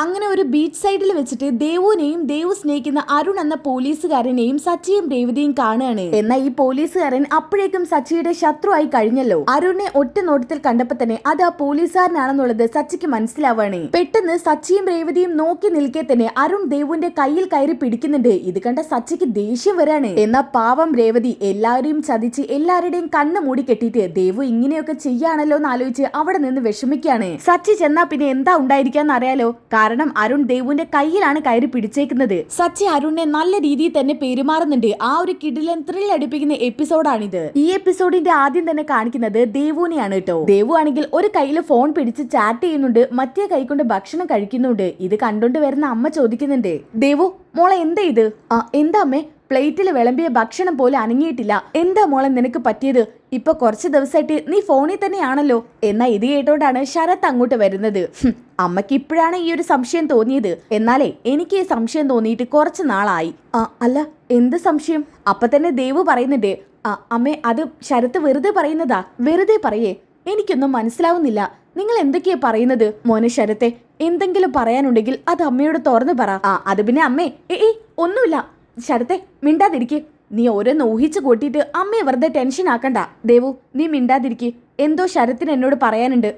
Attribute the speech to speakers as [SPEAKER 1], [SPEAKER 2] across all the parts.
[SPEAKER 1] അങ്ങനെ ഒരു ബീച്ച് സൈഡിൽ വെച്ചിട്ട് ദേവുവിനെയും ദേവു സ്നേഹിക്കുന്ന അരുൺ എന്ന പോലീസുകാരനെയും സച്ചിയും രേവതിയും കാണുകയാണ്. എന്നാൽ ഈ പോലീസുകാരൻ അപ്പോഴേക്കും സച്ചിയുടെ ശത്രുവായി കഴിഞ്ഞല്ലോ. അരുണിനെ ഒറ്റ നോട്ടത്തിൽ കണ്ടപ്പോ തന്നെ അത് ആ പോലീസുകാരനാണെന്നുള്ളത് സച്ചിക്ക് മനസ്സിലാവാണ്. പെട്ടെന്ന് സച്ചിയും രേവതിയും നോക്കി നിൽക്കെ തന്നെ അരുൺ ദേവുവിന്റെ കയ്യിൽ കയറി പിടിക്കുന്നുണ്ട്. ഇത് കണ്ട സച്ചിക്ക് ദേഷ്യം വരാണ്. എന്നാ പാവം രേവതി എല്ലാവരെയും ചതിച്ച് എല്ലാവരുടെയും കണ്ണ് മൂടി കെട്ടിയിട്ട് ദേവു ഇങ്ങനെയൊക്കെ ചെയ്യാണല്ലോ എന്ന് ആലോചിച്ച് അവിടെ നിന്ന് വിഷമിക്കാണ്. സച്ചി ചെന്നാ പിന്നെ എന്താ ഉണ്ടായിരിക്കാന്ന് അറിയാലോ. കാരണം അരുൺ ദേവുവിന്റെ കയ്യിലാണ് കയറി പിടിച്ചേക്കുന്നത്. സച്ചി അരുണിനെ നല്ല രീതിയിൽ തന്നെ പെരുമാറുന്നുണ്ട്. ആ ഒരു കിടിലൻ ത്രിൽ അടുപ്പിക്കുന്ന എപ്പിസോഡാണിത്. ഈ എപ്പിസോഡിന്റെ ആദ്യം തന്നെ കാണിക്കുന്നത് ദേവുവിനെയാണ് കേട്ടോ. ദേവു ആണെങ്കിൽ ഒരു കയ്യിൽ ഫോൺ പിടിച്ച് ചാറ്റ് ചെയ്യുന്നുണ്ട്, മറ്റേ കൈ കൊണ്ട് ഭക്ഷണം കഴിക്കുന്നുണ്ട്. ഇത് കണ്ടോണ്ട് വരുന്ന അമ്മ ചോദിക്കുന്നുണ്ട്, ദേവു മോളെ എന്താ ഇത്? എന്താ അമ്മേ, പ്ലേറ്റിൽ വിളമ്പിയ ഭക്ഷണം പോലെ അനങ്ങിയിട്ടില്ല. എന്താ മോളെ നിനക്ക് പറ്റിയത്? ഇപ്പൊ കുറച്ച് ദിവസമായിട്ട് നീ ഫോണിൽ തന്നെയാണല്ലോ. എന്നാ ഇത് കേട്ടോണ്ടാണ് ശരത്ത് അങ്ങോട്ട് വരുന്നത്. അമ്മയ്ക്ക് ഇപ്പോഴാണ് ഈ ഒരു സംശയം തോന്നിയത്. എന്നാലേ എനിക്ക് ഈ സംശയം തോന്നിയിട്ട് കുറച്ച് നാളായി. അല്ല എന്ത് സംശയം? അപ്പൊ തന്നെ ദേവു പറയുന്നുണ്ട്, അമ്മേ അത് ശരത്ത് വെറുതെ പറയുന്നതാ. വെറുതെ പറയേ? എനിക്കൊന്നും മനസ്സിലാവുന്നില്ല. നിങ്ങൾ എന്തൊക്കെയാ പറയുന്നത്? മോനെ ശരത്തെ, എന്തെങ്കിലും പറയാനുണ്ടെങ്കിൽ അത് അമ്മയോട് തുറന്നു പറ. അത് പിന്നെ അമ്മേ ഒന്നുമില്ല. ശരത്തെ മിണ്ടാതിരിക്ക്. നീ ഓരോന്ന് ഊഹിച്ചു കൂട്ടിയിട്ട് അമ്മയെ വെറുതെ ടെൻഷൻ ആക്കണ്ട. ദേവു നീ മിണ്ടാതിരിക്ക്. എന്തോ ശരത്തിന് എന്നോട് പറയാനുണ്ട്.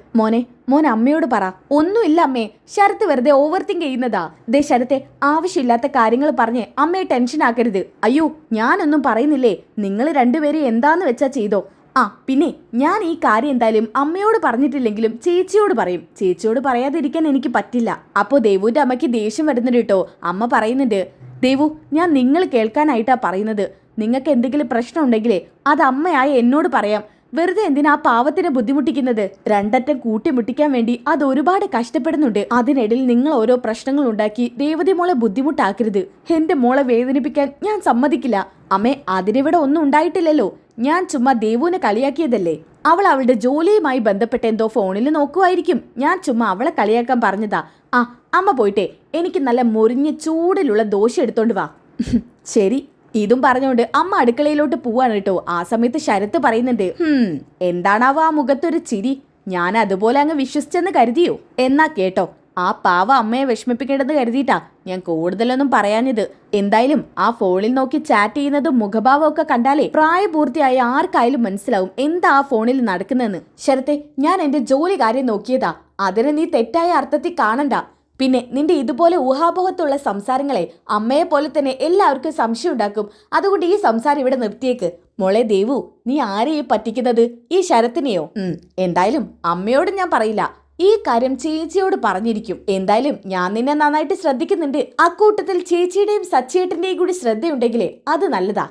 [SPEAKER 1] മോൻ അമ്മയോട് പറ. ഒന്നുമില്ല അമ്മേ, ശരത്ത് വെറുതെ ഓവർ തിങ്ക് ചെയ്യുന്നതാ. ദേ ശരത്തെ, ആവശ്യമില്ലാത്ത കാര്യങ്ങൾ പറഞ്ഞ് അമ്മയെ ടെൻഷൻ ആക്കരുത്. അയ്യോ ഞാനൊന്നും പറയുന്നില്ലേ. നിങ്ങൾ രണ്ടുപേരും എന്താന്ന് വെച്ചാ ചെയ്തോ. പിന്നെ ഞാൻ ഈ കാര്യം എന്തായാലും അമ്മയോട് പറഞ്ഞിട്ടില്ലെങ്കിലും ചേച്ചിയോട് പറയും. ചേച്ചിയോട് പറയാതിരിക്കാൻ എനിക്ക് പറ്റില്ല. അപ്പോ ദേവുവിന്റെ അമ്മയ്ക്ക് ദേഷ്യം വരുന്നുണ്ട് കേട്ടോ. അമ്മ പറയുന്നുണ്ട്, ദേവു ഞാൻ നിങ്ങൾ കേൾക്കാനായിട്ടാ പറയുന്നത്. നിങ്ങൾക്ക് എന്തെങ്കിലും പ്രശ്നം ഉണ്ടെങ്കിലേ അത് അമ്മയായ എന്നോട് പറയാം. വെറുതെ എന്തിനാ ആ പാവത്തിനെ ബുദ്ധിമുട്ടിക്കുന്നത്? രണ്ടറ്റം കൂട്ടിമുട്ടിക്കാൻ വേണ്ടി അത് ഒരുപാട് കഷ്ടപ്പെടുന്നുണ്ട്. അതിനിടയിൽ നിങ്ങൾ ഓരോ പ്രശ്നങ്ങൾ ഉണ്ടാക്കി രേവതി മോളെ ബുദ്ധിമുട്ടാക്കരുത്. എന്റെ മോളെ വേദനിപ്പിക്കാൻ ഞാൻ സമ്മതിക്കില്ല. അമ്മേ അതിനിവിടെ ഒന്നും ഉണ്ടായിട്ടില്ലല്ലോ. ഞാൻ ചുമ്മാ ദേവുവിനെ കളിയാക്കിയതല്ലേ. അവൾ അവളുടെ ജോലിയുമായി ബന്ധപ്പെട്ട് എന്തോ ഫോണിൽ നോക്കുമായിരിക്കും. ഞാൻ ചുമ്മാ അവളെ കളിയാക്കാൻ പറഞ്ഞതാ. അമ്മ പോയിട്ടെ എനിക്ക് നല്ല മുറിഞ്ഞ ചൂടിലുള്ള ദോശ എടുത്തോണ്ട് വാ. ശരി. ഇതും പറഞ്ഞുകൊണ്ട് അമ്മ അടുക്കളയിലോട്ട് പോവാണ് കേട്ടോ. ആ സമയത്ത് ശരത്ത് പറയുന്നുണ്ട്, എന്താണാവോ ആ മുഖത്തൊരു ചിരി? ഞാൻ അതുപോലെ അങ്ങ് വിശ്വസിച്ചെന്ന് കരുതിയോ? എന്നാ കേട്ടോ, ആ പാവ അമ്മയെ വിഷമിപ്പിക്കേണ്ടെന്ന് കരുതിയിട്ടാ ഞാൻ കൂടുതലൊന്നും പറയാഞ്ഞത്. എന്തായാലും ആ ഫോണിൽ നോക്കി ചാറ്റ് ചെയ്യുന്നതും മുഖഭാവമൊക്കെ കണ്ടാലേ പ്രായപൂർത്തിയായ ആർക്കായാലും മനസ്സിലാവും എന്താ ആ ഫോണിൽ നടക്കുന്നതെന്ന്. ശരത്തെ, ഞാൻ എന്റെ ജോലി കാര്യം നോക്കിയതാ. അതിന് നീ തെറ്റായ അർത്ഥത്തിൽ കാണണ്ട. പിന്നെ നിന്റെ ഇതുപോലെ ഊഹാപോഹത്തുള്ള സംസാരങ്ങളെ അമ്മയെ പോലെ തന്നെ എല്ലാവർക്കും സംശയം ഉണ്ടാക്കും. അതുകൊണ്ട് ഈ സംസാരം ഇവിടെ നിർത്തിയേക്ക്. മോളെ ദേവു, നീ ആരെയും പറ്റിക്കുന്നത്? ഈ ശരത്തിനെയോ? എന്തായാലും അമ്മയോട് ഞാൻ പറയില്ല. ഈ കാര്യം ചേച്ചിയോട് പറഞ്ഞിരിക്കും. എന്തായാലും ഞാൻ നിന്നെ നന്നായിട്ട് ശ്രദ്ധിക്കുന്നുണ്ട്. അക്കൂട്ടത്തിൽ ചേച്ചിയുടെയും സച്ചേട്ടന്റെയും കൂടി ശ്രദ്ധയുണ്ടെങ്കിലേ അത് നല്ലതാ.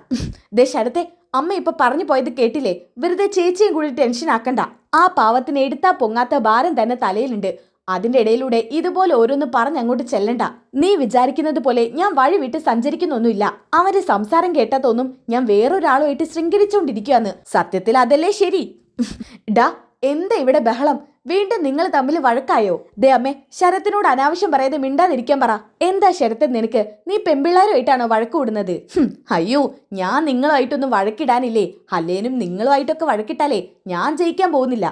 [SPEAKER 1] ദേ ശരത്തെ, അമ്മ ഇപ്പൊ പറഞ്ഞു പോയത് കേട്ടില്ലേ? വെറുതെ ചേച്ചിയും കൂടി ടെൻഷൻ ആക്കണ്ട. ആ പാവത്തിന് എടുത്താ പൊങ്ങാത്ത ഭാരം തന്നെ തലയിലുണ്ട്. അതിന്റെ ഇടയിലൂടെ ഇതുപോലെ ഓരോന്ന് പറഞ്ഞങ്ങോട്ട് ചെല്ലണ്ട. നീ വിചാരിക്കുന്നത് പോലെ ഞാൻ വഴി വിട്ട് സഞ്ചരിക്കുന്നൊന്നുമില്ല. അവന്റെ സംസാരം കേട്ടാ തോന്നും ഞാൻ വേറൊരാളുമായിട്ട് ശൃംഖരിച്ചോണ്ടിരിക്കുകയെന്ന്. സത്യത്തിൽ അതല്ലേ ശരി? ഡാ എന്താ ഇവിടെ ബഹളം? വീണ്ടും നിങ്ങൾ തമ്മിൽ വഴക്കായോ? ദേ അമ്മേ, ശരത്തിനോട് അനാവശ്യം പറയാതെ മിണ്ടാതിരിക്കാൻ പറ. എന്താ ശരത്ത് നിനക്ക്? നീ പെമ്പിള്ളാരുമായിട്ടാണോ വഴക്ക് കൂടുന്നത്? അയ്യോ, ഞാൻ നിങ്ങളുമായിട്ടൊന്നും വഴക്കിടാനില്ലേ. അല്ലേനും നിങ്ങളുമായിട്ടൊക്കെ വഴക്കിട്ടാലേ ഞാൻ ജയിക്കാൻ പോകുന്നില്ല.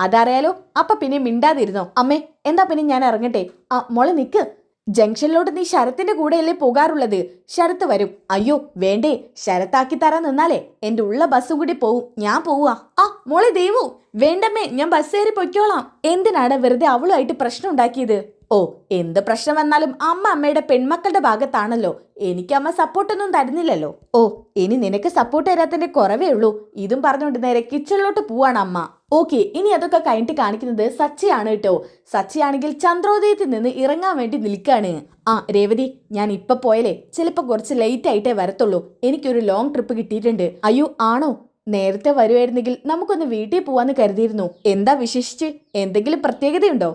[SPEAKER 1] അതറിയാലോ. അപ്പൊ പിന്നെ മിണ്ടാതിരുന്നോ. അമ്മേ എന്താ പിന്നെ ഞാൻ ഇറങ്ങട്ടെ? മോളെ നിക്ക്. ജംഗ്ഷനിലോട്ട് നീ ശരത്തിന്റെ കൂടെയല്ലേ പോകാറുള്ളത്? ശരത്ത് വരും. അയ്യോ വേണ്ടേ, ശരത്താക്കി തരാൻ നിന്നാലേ എന്റെ ഉള്ള ബസ്സും കൂടി പോവും. ഞാൻ പോവാ. മോളെ ദേവു, വേണ്ടമ്മേ, ഞാൻ ബസ് കയറി പൊയ്ക്കോളാം. എന്തിനാണ് വെറുതെ അവളുമായിട്ട് പ്രശ്നം ഉണ്ടാക്കിയത്? എന്ത് പ്രശ്നം വന്നാലും അമ്മയുടെ പെൺമക്കളുടെ ഭാഗത്താണല്ലോ. എനിക്ക് അമ്മ സപ്പോർട്ടൊന്നും തരുന്നില്ലല്ലോ. ഇനി നിനക്ക് സപ്പോർട്ട് തരാത്തതിന്റെ കുറവേ ഉള്ളൂ. ഇതും പറഞ്ഞുകൊണ്ട് നേരെ കിച്ചണിലോട്ട് പോവാണ് അമ്മ. ഓക്കെ, ഇനി അതൊക്കെ കഴിഞ്ഞിട്ട് കാണിക്കുന്നത് സച്ചിയാണ് കേട്ടോ. സച്ചിയാണെങ്കിൽ ചന്ദ്രോദയത്തിൽ നിന്ന് ഇറങ്ങാൻ വേണ്ടി നിൽക്കാണ്. രേവതി, ഞാൻ ഇപ്പൊ പോയാലേ ചിലപ്പോ കുറച്ച് ലേറ്റ് ആയിട്ടേ വരത്തുള്ളൂ. എനിക്കൊരു ലോങ് ട്രിപ്പ് കിട്ടിയിട്ടുണ്ട്. അയ്യോ ആണോ? നേരത്തെ വരുമായിരുന്നെങ്കിൽ നമുക്കൊന്ന് വീട്ടിൽ പോവാന്ന് കരുതിയിരുന്നു. എന്താ വിശേഷിച്ച്? എന്തെങ്കിലും പ്രത്യേകതയുണ്ടോ?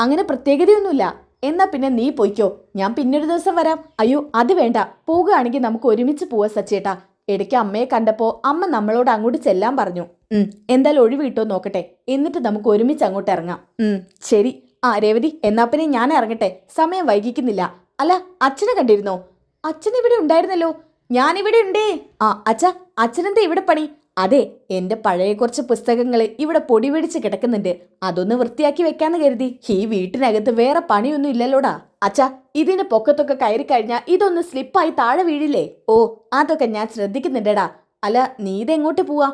[SPEAKER 1] അങ്ങനെ പ്രത്യേകതയൊന്നുമില്ല. എന്നാ പിന്നെ നീ പൊയ്ക്കോ, ഞാൻ പിന്നൊരു ദിവസം വരാം. അയ്യോ അത് വേണ്ട, പോകുകയാണെങ്കിൽ നമുക്ക് ഒരുമിച്ച് പോവാ സച്ചേട്ടാ. ഇടയ്ക്ക് അമ്മയെ കണ്ടപ്പോ അമ്മ നമ്മളോട് അങ്ങോട്ട് ചെല്ലാൻ പറഞ്ഞു. എന്തായാലും ഒഴിവ് കിട്ടോ നോക്കട്ടെ, എന്നിട്ട് നമുക്ക് ഒരുമിച്ച് അങ്ങോട്ട് ഇറങ്ങാം. ശരി. രേവതി, എന്നാ പിന്നെ ഞാൻ ഇറങ്ങട്ടെ, സമയം വൈകിക്കുന്നില്ല. അല്ല, അച്ഛനെ കണ്ടിരുന്നോ? അച്ഛൻ ഇവിടെ ഉണ്ടായിരുന്നല്ലോ. ഞാനിവിടെ ഉണ്ടേ. അച്ഛനെന്താ ഇവിടെ പണി? അതെ, എന്റെ പഴയ കുറച്ച് പുസ്തകങ്ങൾ ഇവിടെ പൊടി പിടിച്ച് കിടക്കുന്നുണ്ട്. അതൊന്ന് വൃത്തിയാക്കി വെക്കാന്ന് കരുതി. ഈ വീട്ടിനകത്ത് വേറെ പണിയൊന്നും ഇല്ലല്ലോടാ. അച്ഛാ, ഇതിന്റെ പൊക്കത്തൊക്കെ കയറി കഴിഞ്ഞാൽ ഇതൊന്ന് സ്ലിപ്പായി താഴെ വീഴില്ലേ? ഓ, അതൊക്കെ ഞാൻ ശ്രദ്ധിക്കുന്നുണ്ടടാ. അല്ല, നീ ഇതെങ്ങോട്ട് പോവാ?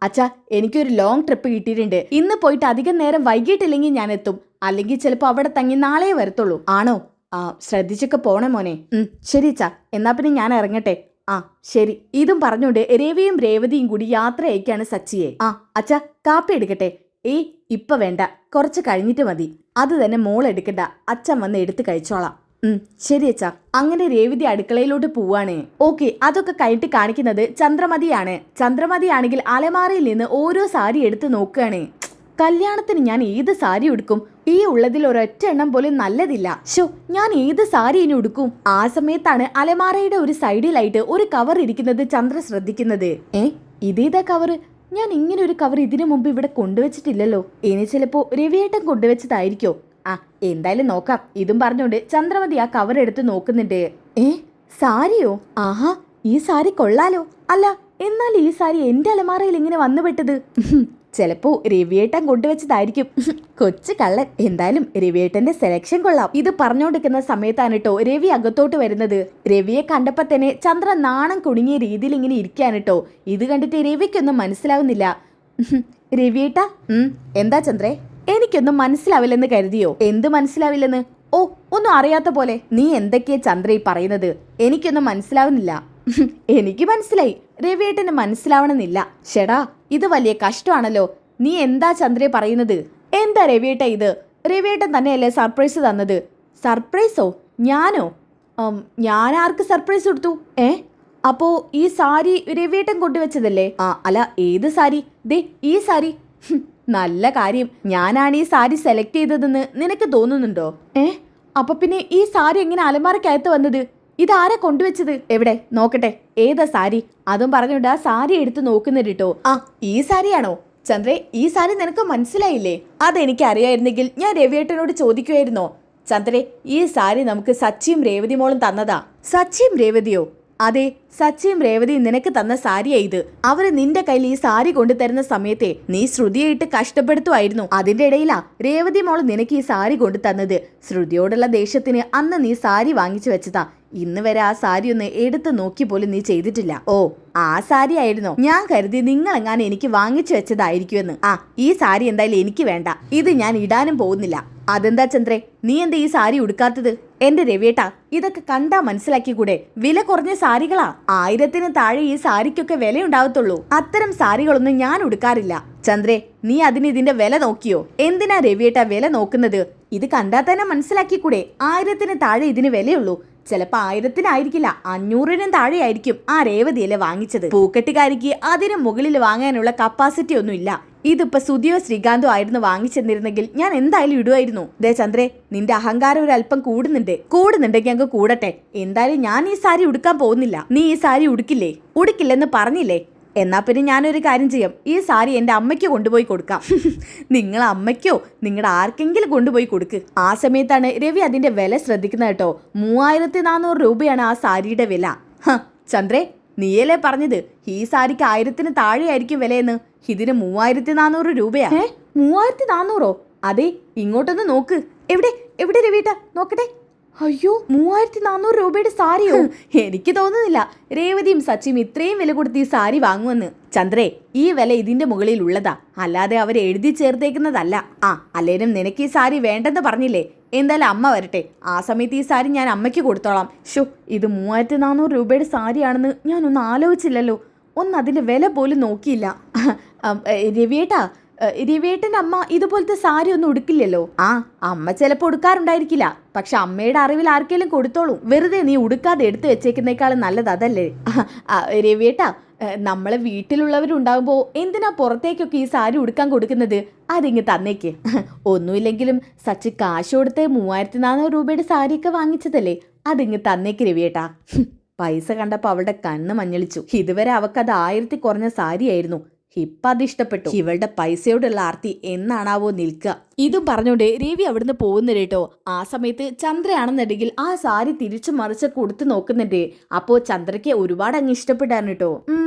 [SPEAKER 1] അച്ഛാ, എനിക്കൊരു ലോങ് ട്രിപ്പ് കിട്ടിയിട്ടുണ്ട്. ഇന്ന് പോയിട്ട് അധികം നേരം വൈകിട്ടില്ലെങ്കിൽ ഞാൻ എത്തും. അല്ലെങ്കിൽ ചിലപ്പോൾ അവിടെ തങ്ങി നാളെ വരത്തുള്ളൂ. ആണോ? ശ്രദ്ധിച്ചൊക്കെ പോണേ മോനെ. ശരി അച്ഛാ, എന്നാ പിന്നെ ഞാൻ ഇറങ്ങട്ടെ. ശരി. ഇതും പറഞ്ഞുകൊണ്ട് രവിയും രേവതിയും കൂടി യാത്ര അയക്കാണ് സച്ചിയെ. അച്ഛാ, കാപ്പി എടുക്കട്ടെ? ഏയ്, ഇപ്പൊ വേണ്ട, കുറച്ച് കഴിഞ്ഞിട്ട് മതി. അത് തന്നെ മോൾ എടുക്കണ്ട, അച്ഛൻ വന്ന് എടുത്ത് കഴിച്ചോളാം. ശരി അച്ഛാ. അങ്ങനെ രേവതി അടുക്കളയിലോട്ട് പോവാണ്. ഓക്കെ, അതൊക്കെ കഴിഞ്ഞിട്ട് കാണിക്കുന്നത് ചന്ദ്രമതിയാണ്. ചന്ദ്രമതിയാണെങ്കിൽ അലമാരയിൽ നിന്ന് ഓരോ സാരി എടുത്ത് നോക്കുകയാണ്. കല്യാണത്തിന് ഞാൻ ഏത് സാരി ഉടുക്കും? ഈ ഉള്ളതിൽ ഒരൊറ്റ എണ്ണം പോലും നല്ലതില്ല. ഷോ, ഞാൻ ഏത് സാരി ഇനി ഉടുക്കും? ആ സമയത്താണ് അലമാരയുടെ ഒരു സൈഡിലായിട്ട് ഒരു കവർ ഇരിക്കുന്നത് ചന്ദ്ര ശ്രദ്ധിക്കുന്നത്. ഇതേതാ കവറ്? ഞാൻ ഇങ്ങനെ ഒരു കവർ ഇതിനു മുമ്പ് ഇവിടെ കൊണ്ടുവച്ചിട്ടില്ലല്ലോ. ഇനി ചിലപ്പോ രവിയേട്ടൻ കൊണ്ടുവച്ചതായിരിക്കോ? എന്തായാലും നോക്കാം. ഇതും പറഞ്ഞുകൊണ്ട് ചന്ദ്രമതി ആ കവർ എടുത്ത് നോക്കുന്നുണ്ട്. സാരിയോ? ആഹാ, ഈ സാരി കൊള്ളാലോ. അല്ല, എന്നാൽ ഈ സാരി എന്റെ അലമാരയിൽ ഇങ്ങനെ വന്നുപെട്ടത് ചിലപ്പോ രവിയേട്ടൻ കൊണ്ടുവച്ചതായിരിക്കും. കൊച്ചു കള്ളൻ. എന്തായാലും രവിയേട്ടന്റെ സെലക്ഷൻ കൊള്ളാം. ഇത് പറഞ്ഞോണ്ടിരിക്കുന്ന സമയത്താണ് കേട്ടോ രവി അകത്തോട്ട് വരുന്നത്. രവിയെ കണ്ടപ്പോ തന്നെ ചന്ദ്ര നാണം കുടുങ്ങിയ രീതിയിൽ ഇങ്ങനെ ഇരിക്കാണ് കേട്ടോ. ഇത് കണ്ടിട്ട് രവിക്കൊന്നും മനസ്സിലാവുന്നില്ല. രവിയേട്ടാ. എന്താ ചന്ദ്രേ? എനിക്കൊന്നും മനസ്സിലാവില്ലെന്ന് കരുതിയോ? എന്ത് മനസ്സിലാവില്ലെന്ന്? ഓ, ഒന്നും അറിയാത്ത പോലെ. നീ എന്തൊക്കെയാ ചന്ദ്ര ഈ പറയുന്നത്? എനിക്കൊന്നും മനസ്സിലാവുന്നില്ല. എനിക്ക് മനസ്സിലായി, രവിയേട്ടന് മനസ്സിലാവണമെന്നില്ല. ഷെടാ, ഇത് വലിയ കഷ്ടമാണല്ലോ. നീ എന്താ ചന്ദ്രയെ പറയുന്നത്? എന്താ രവിയേട്ട ഇത്? രവിയേട്ടൻ തന്നെയല്ലേ സർപ്രൈസ് തന്നത്? സർപ്രൈസോ? ഞാനോ? ഞാൻ ആർക്ക് സർപ്രൈസ് കൊടുത്തു? അപ്പോ ഈ സാരി രവിയേട്ടൻ കൊണ്ടുവച്ചതല്ലേ? അല്ല, ഏത് സാരി? ദേ, ഈ സാരി. നല്ല കാര്യം, ഞാനാണ് ഈ സാരി സെലക്ട് ചെയ്തതെന്ന് നിനക്ക് തോന്നുന്നുണ്ടോ? അപ്പൊ പിന്നെ ഈ സാരി എങ്ങനെ അലമാരക്കകത്ത് വന്നത്? ഇതാരെ കൊണ്ടുവച്ചത്? എവിടെ നോക്കട്ടെ, ഏതാ സാരി? അതും പറഞ്ഞുകൊണ്ട് ആ സാരി എടുത്ത് നോക്കുന്നുണ്ട് കേട്ടോ. ഈ സാരിയാണോ? ചന്ദ്രേ, ഈ സാരി നിനക്ക് മനസ്സിലായില്ലേ? അതെനിക്ക് അറിയായിരുന്നെങ്കിൽ ഞാൻ രവിയേട്ടനോട് ചോദിക്കുമായിരുന്നോ? ചന്ദ്രേ, ഈ സാരി നമുക്ക് സച്ചിയും രേവതി മോളും തന്നതാ. സച്ചിയും രേവതിയോ? അതെ, സച്ചിയും രേവതിയും നിനക്ക് തന്ന സാരിയാ ഇത്. അവര് നിന്റെ കയ്യിൽ ഈ സാരി കൊണ്ടുതരുന്ന സമയത്തെ നീ ശ്രുതിയായിട്ട് കഷ്ടപ്പെടുത്തുമായിരുന്നു. അതിന്റെ ഇടയിലാ രേവതി മോള് നിനക്ക് ഈ സാരി കൊണ്ടു തന്നത്. ശ്രുതിയോടുള്ള ദേഷ്യത്തിന് അന്ന് നീ സാരി വാങ്ങിച്ചു വെച്ചതാ. ഇന്ന് വരെ ആ സാരി ഒന്ന് എടുത്ത് നോക്കി പോലും നീ ചെയ്തിട്ടില്ല. ഓ, ആ സാരി ആയിരുന്നോ? ഞാൻ കരുതി നിങ്ങളെങ്ങാനും എനിക്ക് വാങ്ങിച്ചു വെച്ചതായിരിക്കുമെന്ന്. ഈ സാരി എന്തായാലും എനിക്ക് വേണ്ട. ഇത് ഞാൻ ഇടാനും പോകുന്നില്ല. അതെന്താ ചന്ദ്രേ, നീ എന്താ ഈ സാരി ഉടുക്കാത്തത്? എന്റെ രവിയേട്ടാ, ഇതൊക്കെ കണ്ടാ മനസ്സിലാക്കി കൂടെ? വില കുറഞ്ഞ സാരികളാ. 1000-ന് താഴെ ഈ സാരിക്കൊക്കെ വിലയുണ്ടാവത്തുള്ളൂ. അത്തരം സാരികളൊന്നും ഞാൻ ഉടുക്കാറില്ല. ചന്ദ്രേ, നീ അതിന് ഇതിന്റെ വില നോക്കിയോ? എന്തിനാ രവിയേട്ടാ വില നോക്കുന്നത്? ഇത് കണ്ടാൽ തന്നെ മനസ്സിലാക്കി കൂടെ? 1000-ന് താഴെ ഇതിന് വിലയുള്ളൂ. ചിലപ്പോ 1000-നായിരിക്കില്ല, 500-നും താഴെ ആയിരിക്കും ആ രേവതിയല്ലേ വാങ്ങിച്ചത്. പൂക്കെട്ടുകാരിക്ക് അതിന് മുകളിൽ വാങ്ങാനുള്ള കപ്പാസിറ്റി ഒന്നും ഇല്ല. ഇതിപ്പോ സുധിയോ ശ്രീകാന്തോ ആയിരുന്നു വാങ്ങിച്ചെന്നിരുന്നെങ്കിൽ ഞാൻ എന്തായാലും ഇടുമായിരുന്നു. ദേ ചന്ദ്രേ, നിന്റെ അഹങ്കാരം ഒരു അല്പം കൂടുന്നുണ്ടെങ്കിൽ അങ്ങ് കൂടട്ടെ. എന്തായാലും ഞാൻ ഈ സാരി ഉടുക്കാൻ പോകുന്നില്ല. നീ ഈ സാരി ഉടുക്കില്ലേ? ഉടുക്കില്ലെന്ന് പറഞ്ഞില്ലേ? എന്നാ പിന്നെ ഞാനൊരു കാര്യം ചെയ്യാം, ഈ സാരി എൻ്റെ അമ്മയ്ക്ക് കൊണ്ടുപോയി കൊടുക്കാം. നിങ്ങളെ അമ്മയ്ക്കോ നിങ്ങളുടെ ആർക്കെങ്കിലും കൊണ്ടുപോയി കൊടുക്ക്. ആ സമയത്താണ് രവി അതിന്റെ വില ശ്രദ്ധിക്കുന്നത് കേട്ടോ. 3400 രൂപയാണ് ആ സാരിയുടെ വില. ചന്ദ്രേ, നീയല്ലേ പറഞ്ഞത് ഈ സാരിക്ക് 1000-ന് താഴെയായിരിക്കും വിലയെന്ന്? ഇതിന് 3400 രൂപയാ. 3400? അതെ, ഇങ്ങോട്ടൊന്ന് നോക്ക്. എവിടെ രവിയേട്ട? നോക്കട്ടെ. അയ്യോ, 3400 രൂപയുടെ സാരിയോ? എനിക്ക് തോന്നുന്നില്ല രേവതിയും സച്ചിയും ഇത്രയും വില കൊടുത്ത് ഈ സാരി വാങ്ങുമെന്ന്. ചന്ദ്രേ, ഈ വില ഇതിന്റെ മുകളിൽ ഉള്ളതാ, അല്ലാതെ അവർ എഴുതി ചേർത്തേക്കുന്നതല്ല. അല്ലേലും നിനക്ക് ഈ സാരി വേണ്ടെന്ന് പറഞ്ഞില്ലേ? എന്തായാലും അമ്മ വരട്ടെ, ആ സമയത്ത് ഈ സാരി ഞാൻ അമ്മയ്ക്ക് കൊടുത്തോളാം. ഷോ, ഇത് 3400 രൂപയുടെ സാരിയാണെന്ന് ഞാനൊന്നും ആലോചിച്ചില്ലല്ലോ. ഒന്ന് അതിന്റെ വില പോലും നോക്കിയില്ല. രവിയേട്ടൻ്റെ അമ്മ ഇതുപോലത്തെ സാരി ഒന്നും ഉടുക്കില്ലല്ലോ. അമ്മ ചിലപ്പോൾ ഉടുക്കാറുണ്ടായിരിക്കില്ല, പക്ഷെ അമ്മയുടെ അറിവിൽ ആർക്കെങ്കിലും കൊടുത്തോളൂ. വെറുതെ നീ ഉടുക്കാതെ എടുത്തു വെച്ചേക്കുന്നേക്കാളും നല്ലത് അതല്ലേ? രവിയേട്ടാ, നമ്മളെ വീട്ടിലുള്ളവരുണ്ടാകുമ്പോൾ എന്തിനാ പുറത്തേക്കൊക്കെ ഈ സാരി ഉടുക്കാൻ കൊടുക്കുന്നത്? അതിങ്ങ് തന്നേക്ക്. ഒന്നുമില്ലെങ്കിലും സച്ചി കാശ് കൊടുത്ത് 3400 രൂപയുടെ സാരിയൊക്കെ വാങ്ങിച്ചതല്ലേ, അതിങ്ങ് തന്നേക്ക് രവിയേട്ടാ. പൈസ കണ്ടപ്പോൾ അവളുടെ കണ്ണ് മഞ്ഞളിച്ചു. ഇതുവരെ അവക്കത് 1000 കുറഞ്ഞ സാരിയായിരുന്നു. ഇപ്പൊ അത് ഇഷ്ടപ്പെട്ടു. ഇവളുടെ പൈസയോടുള്ള ആർത്തി എന്നാണാവോ നിൽക്കുക. ഇതും പറഞ്ഞോണ്ട് രവി അവിടുന്ന് പോകുന്നുണ്ട് കേട്ടോ. ആ സമയത്ത് ചന്ദ്രയാണെന്നുണ്ടെങ്കിൽ ആ സാരി തിരിച്ചു മറിച്ച് കൊടുത്തു നോക്കുന്നുണ്ട്. അപ്പോ ചന്ദ്രയ്ക്ക് ഒരുപാട് അങ്ങ് ഇഷ്ടപ്പെട്ടാണ് കേട്ടോ.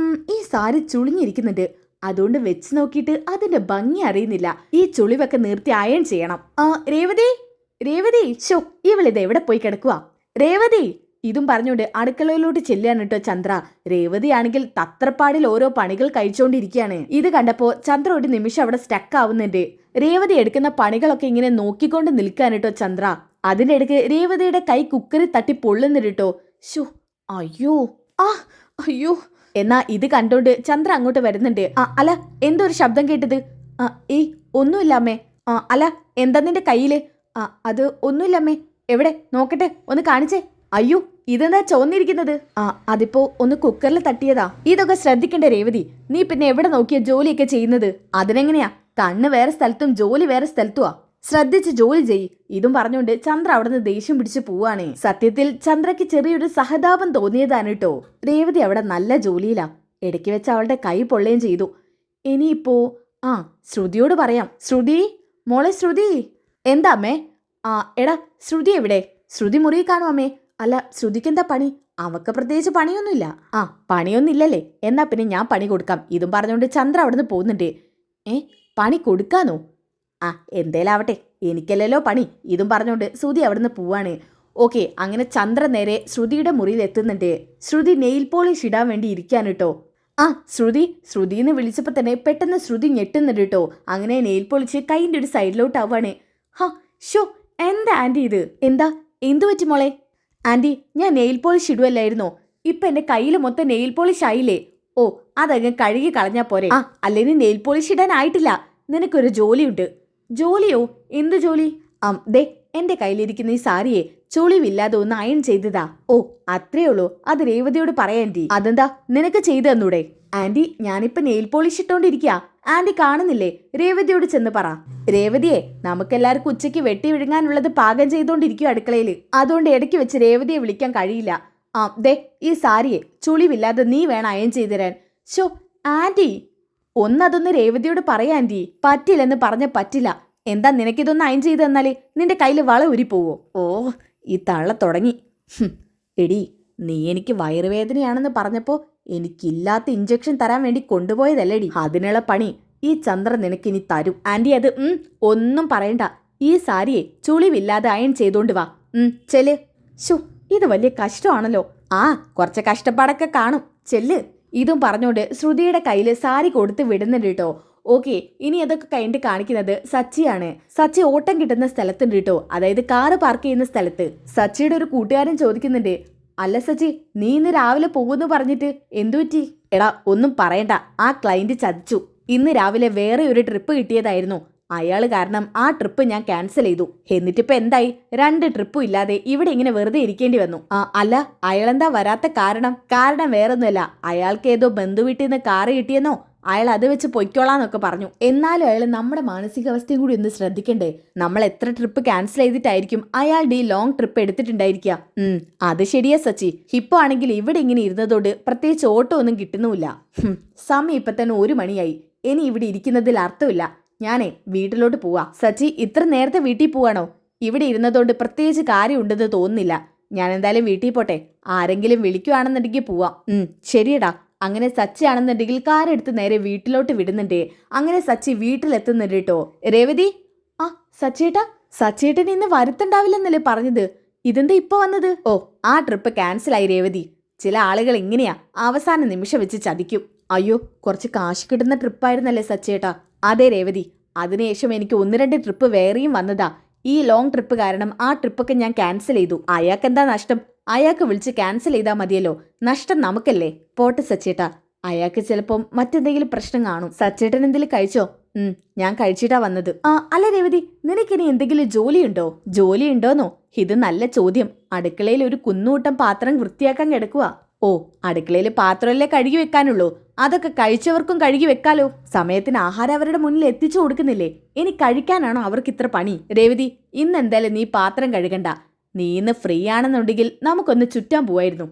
[SPEAKER 1] ഈ സാരി ചുളിഞ്ഞിരിക്കുന്നുണ്ട്, അതുകൊണ്ട് വെച്ച് നോക്കിയിട്ട് അതിന്റെ ഭംഗി അറിയുന്നില്ല. ഈ ചുളിവൊക്കെ നിർത്തി അയൺ ചെയ്യണം. രേവതി, രേവതി, ഷോ ഇവളിത് എവിടെ പോയി കിടക്കുക? രേവതി, ഇതും പറഞ്ഞുകൊണ്ട് അടുക്കളയിലോട്ട് ചെല്ലുകയാണ് കേട്ടോ ചന്ദ്ര. രേവതി ആണെങ്കിൽ തത്രപ്പാടിൽ ഓരോ പണികൾ കഴിച്ചുകൊണ്ടിരിക്കുകയാണ്. ഇത് കണ്ടപ്പോ ചന്ദ്ര ഒരു നിമിഷം അവിടെ സ്റ്റക്ക് ആവുന്നുണ്ട്. രേവതി എടുക്കുന്ന പണികളൊക്കെ ഇങ്ങനെ നോക്കിക്കൊണ്ട് നിൽക്കാൻ കേട്ടോ ചന്ദ്ര. അതിന്റെ ഇടയ്ക്ക് രേവതിയുടെ കൈ കുക്കറിൽ തട്ടി പൊള്ളുന്നുണ്ട് കേട്ടോ. ഷോ, അയ്യോ, അയ്യോ. എന്നാ ഇത് കണ്ടോണ്ട് ചന്ദ്ര അങ്ങോട്ട് വരുന്നുണ്ട്. അല്ല, എന്തോ ഒരു ശബ്ദം കേട്ടത്? ഏയ് ഒന്നുമില്ലമ്മേ. അല്ല, എന്താ നിന്റെ കയ്യില്? അത് ഒന്നുമില്ലമ്മേ. എവിടെ നോക്കട്ടെ, ഒന്ന് കാണിച്ചേ. അയ്യോ, ഇതെന്താ ചോന്നിരിക്കുന്നത്? അതിപ്പോ ഒന്ന് കുക്കറിൽ തട്ടിയതാ. ഇതൊക്കെ ശ്രദ്ധിക്കണ്ടേ രേവതി? നീ പിന്നെ എവിടെ നോക്കിയ ജോലിയൊക്കെ ചെയ്യുന്നത്? അതിനെങ്ങനെയാ? കണ്ണ് വേറെ സ്ഥലത്തും ജോലി വേറെ സ്ഥലത്തുവാ. ശ്രദ്ധിച്ച് ജോലി ചെയ്യ്. ഇതും പറഞ്ഞുകൊണ്ട് ചന്ദ്ര അവിടുന്ന് ദേഷ്യം പിടിച്ച് പോവാണ്. സത്യത്തിൽ ചന്ദ്രയ്ക്ക് ചെറിയൊരു സഹതാപം തോന്നിയതാണ് കേട്ടോ. രേവതി അവിടെ നല്ല ജോലിയിലാ. ഇടയ്ക്ക് വെച്ച് അവളുടെ കൈ പൊള്ളുകയും ചെയ്തു. ഇനിയിപ്പോ ശ്രുതിയോട് പറയാം. ശ്രുതി, മോളെ ശ്രുതി. എന്താ അമ്മേ? എടാ ശ്രുതി എവിടെ? ശ്രുതി മുറി കാണും അമ്മേ. അല്ല, ശ്രുതിക്ക് എന്താ പണി? അവക്ക് പ്രത്യേകിച്ച് പണിയൊന്നുമില്ല. പണിയൊന്നുമില്ലല്ലേ? എന്നാ പിന്നെ ഞാൻ പണി കൊടുക്കാം. ഇതും പറഞ്ഞുകൊണ്ട് ചന്ദ്ര അവിടുന്ന് പോകുന്നുണ്ട്. പണി കൊടുക്കാനോ? എന്തേലാവട്ടെ, എനിക്കല്ലല്ലോ പണി. ഇതും പറഞ്ഞുകൊണ്ട് ശ്രുതി അവിടുന്ന് പോവാണ്. ഓക്കെ, അങ്ങനെ ചന്ദ്ര നേരെ ശ്രുതിയുടെ മുറിയിൽ എത്തുന്നുണ്ട്. ശ്രുതി നെയിൽ പോളിഷ് ഇടാൻ വേണ്ടി ഇരിക്കാൻ കേട്ടോ. ശ്രുതി, ശ്രുതിന്ന് വിളിച്ചപ്പോൾ തന്നെ പെട്ടെന്ന് ശ്രുതി ഞെട്ടുന്നുണ്ട് കേട്ടോ. അങ്ങനെ നെയിൽ പോളിഷ് കൈൻ്റെ ഒരു സൈഡിലോട്ട് ആവാണ്. ഷോ, എന്താ ആൻറ്റി ഇത്? എന്താ, എന്തു പറ്റി മോളെ? ആൻറ്റി, ഞാൻ നെയിൽ പോളിഷ് ഇടുവല്ലായിരുന്നോ? ഇപ്പൊ എന്റെ കയ്യിൽ മൊത്തം നെയിൽ പോളിഷ് ആയില്ലേ? അതങ്ങ് കഴുകി കളഞ്ഞാ പോരെ? അല്ലെങ്കിൽ നെയിൽ പോളിഷ് ഇടാനായിട്ടില്ല. നിനക്കൊരു ജോലിയുണ്ട്. ജോലിയോ? എന്ത് ജോലി? ദേ, എന്റെ കയ്യിലിരിക്കുന്ന ഈ സാരിയെ ചുളിവില്ലാതെ ഒന്ന് അയൺ ചെയ്തതാ. അത്രേ ഉള്ളൂ. അത് രേവതിയോട് പറയാ ആൻറ്റി. അതെന്താ, നിനക്ക് ചെയ്തു തന്നൂടെ? ആൻറ്റി, ഞാനിപ്പോ നെയിൽ പോളിഷ് ഇട്ടോണ്ടിരിക്കുക. ആൻറ്റി കാണുന്നില്ലേ? രേവതിയോട് ചെന്ന് പറ. രേവതിയെ, നമുക്കെല്ലാവർക്കും ഉച്ചയ്ക്ക് വെട്ടി വിഴുങ്ങാനുള്ളത് പാകം ചെയ്തോണ്ടിരിക്കും അടുക്കളയിൽ. അതുകൊണ്ട് ഇടയ്ക്ക് വെച്ച് രേവതിയെ വിളിക്കാൻ കഴിയില്ല. ദേ, ഈ സാരിയെ ചുളിവില്ലാതെ നീ വേണം അയൺ ചെയ്തു തരാൻ. ഷോ ആൻറ്റി, ഒന്നതൊന്ന് രേവതിയോട് പറയാ ആൻറ്റി. പറ്റില്ലെന്ന് പറഞ്ഞ പറ്റില്ല. എന്താ, നിനക്കിതൊന്ന് അയൺ ചെയ്ത് തന്നാലേ നിന്റെ കയ്യിൽ വള ഉരിപ്പോവോ? ഈ തള്ള തുടങ്ങി. എടി, നീ എനിക്ക് വയറുവേദനയാണെന്ന് പറഞ്ഞപ്പോ എനിക്കില്ലാത്ത ഇഞ്ചക്ഷൻ തരാൻ വേണ്ടി കൊണ്ടുപോയതല്ലേടി? അതിനുള്ള പണി ഈ ചന്ദ്ര നിനക്കിനി തരും. ആൻറ്റി, അത് ഒന്നും പറയണ്ട. ഈ സാരിയെ ചുളിവില്ലാതെ അയൺ ചെയ്തോണ്ട് വാ. ചെല്. ഷോ, ഇത് വലിയ കഷ്ടമാണല്ലോ. കുറച്ച് കഷ്ടപ്പാടൊക്കെ കാണും. ചെല്ല്. ഇതും പറഞ്ഞോണ്ട് ശ്രുതിയുടെ കയ്യിൽ സാരി കൊടുത്ത് വിടുന്നുണ്ട് കേട്ടോ. ഓക്കെ, ഇനി അതൊക്കെ കഴിഞ്ഞിട്ട് കാണിക്കുന്നത് സച്ചിയാണ്. സച്ചി ഓട്ടം കിട്ടുന്ന സ്ഥലത്തുണ്ട് കേട്ടോ. അതായത് കാറ് പാർക്ക് ചെയ്യുന്ന സ്ഥലത്ത്. സച്ചിയുടെ ഒരു കൂട്ടുകാരൻ ചോദിക്കുന്നുണ്ട്, അല്ല സച്ചി, നീ ഇന്ന് രാവിലെ പോകുന്നു പറഞ്ഞിട്ട് എന്തു പറ്റി? എടാ, ഒന്നും പറയണ്ട. ആ ക്ലയന്റ് ചതിച്ചു. ഇന്ന് രാവിലെ വേറെ ഒരു ട്രിപ്പ് കിട്ടിയതായിരുന്നു. അയാൾ കാരണം ആ ട്രിപ്പ് ഞാൻ ക്യാൻസൽ ചെയ്തു. എന്നിട്ടിപ്പോ എന്തായി? 2 ട്രിപ്പും ഇല്ലാതെ ഇവിടെ ഇങ്ങനെ വെറുതെ ഇരിക്കേണ്ടി വന്നു. അല്ല, അയാളെന്താ വരാത്ത കാരണം? കാരണം വേറൊന്നുമല്ല, അയാൾക്ക് ഏതോ ബന്ധുവീട്ടിൽ നിന്ന് കാറ് കിട്ടിയെന്നോ അയാൾ അത് വെച്ച് പൊയ്ക്കോളാന്നൊക്കെ പറഞ്ഞു. എന്നാലും അയാൾ നമ്മുടെ മാനസികാവസ്ഥയും കൂടി ഒന്ന് ശ്രദ്ധിക്കണ്ടേ? നമ്മൾ എത്ര ട്രിപ്പ് ക്യാൻസൽ ചെയ്തിട്ടായിരിക്കും അയാളുടെ ഈ ലോങ് ട്രിപ്പ് എടുത്തിട്ടുണ്ടായിരിക്കുക. അത് ശരിയാ സച്ചി. ഇപ്പൊ ആണെങ്കിൽ ഇവിടെ ഇങ്ങനെ ഇരുന്നതോട് പ്രത്യേകിച്ച് ഓട്ടോ ഒന്നും കിട്ടുന്നുമില്ല. സമയം ഇപ്പൊ തന്നെ 1 മണിയായി. ഇനി ഇവിടെ ഇരിക്കുന്നതിൽ അർത്ഥമില്ല. ഞാനേ വീട്ടിലോട്ട് പോവാ. സച്ചി, ഇത്ര നേരത്തെ വീട്ടിൽ പോവാണോ? ഇവിടെ ഇരുന്നതുകൊണ്ട് പ്രത്യേകിച്ച് കാര്യമുണ്ടെന്ന് തോന്നുന്നില്ല. ഞാൻ എന്തായാലും വീട്ടിൽ പോട്ടെ. ആരെങ്കിലും വിളിക്കുവാണെന്നുണ്ടെങ്കിൽ പോവാം. ശരിയടാ. അങ്ങനെ സച്ചി ആണെന്നുണ്ടെങ്കിൽ കാറെടുത്ത് നേരെ വീട്ടിലോട്ട് വിടുന്നുണ്ട്. അങ്ങനെ സച്ചി വീട്ടിലെത്തുന്നുണ്ട് കേട്ടോ. രേവതി, സച്ചേട്ടാ, സച്ചേട്ടൻ ഇന്ന് വരുത്തുണ്ടാവില്ലെന്നല്ലേ പറഞ്ഞത്? ഇതെന്താ ഇപ്പൊ വന്നത്? ആ ട്രിപ്പ് ക്യാൻസലായി രേവതി. ചില ആളുകൾ ഇങ്ങനെയാ, അവസാന നിമിഷം വെച്ച് ചതിക്കും. അയ്യോ, കുറച്ച് കാശ് കിട്ടുന്ന ട്രിപ്പായിരുന്നല്ലേ സച്ചേട്ടാ? അതെ രേവതി, അതിനുശേഷം എനിക്ക് 1-2 ട്രിപ്പ് വേറെയും വന്നതാ. ഈ ലോങ് ട്രിപ്പ് കാരണം ആ ട്രിപ്പൊക്കെ ഞാൻ ക്യാൻസൽ ചെയ്തു. അയാൾക്കെന്താ നഷ്ടം? അയാൾക്ക് വിളിച്ച് ക്യാൻസൽ ചെയ്താൽ മതിയല്ലോ. നഷ്ടം നമുക്കല്ലേ? പോട്ടെ സച്ചേട്ടാ. അയാൾക്ക് ചിലപ്പം മറ്റെന്തെങ്കിലും പ്രശ്നം കാണും. സച്ചേട്ടൻ എന്തെങ്കിലും കഴിച്ചോ? ഞാൻ കഴിച്ചിട്ടാ വന്നത്. അല്ല രേവതി, നിനക്കിനി എന്തെങ്കിലും ജോലിയുണ്ടോ? ജോലിയുണ്ടോന്നോ? ഇത് നല്ല ചോദ്യം. അടുക്കളയിൽ ഒരു കുന്നുകൂട്ടം പാത്രം വൃത്തിയാക്കാൻ കിടക്കുക. അടുക്കളയിൽ പാത്രമല്ലേ കഴുകി വെക്കാനുള്ളൂ. അതൊക്കെ കഴിച്ചവർക്കും കഴുകി വെക്കാലോ. സമയത്തിന് ആഹാരം അവരുടെ മുന്നിൽ എത്തിച്ചു കൊടുക്കുന്നില്ലേ? ഇനി കഴിക്കാനാണോ അവർക്ക് ഇത്ര പണി? രേവതി, ഇന്ന് എന്തായാലും നീ പാത്രം കഴുകണ്ട. നീ ഇന്ന് ഫ്രീ ആണെന്നുണ്ടെങ്കിൽ നമുക്കൊന്ന് ചുറ്റാൻ പോവായിരുന്നു.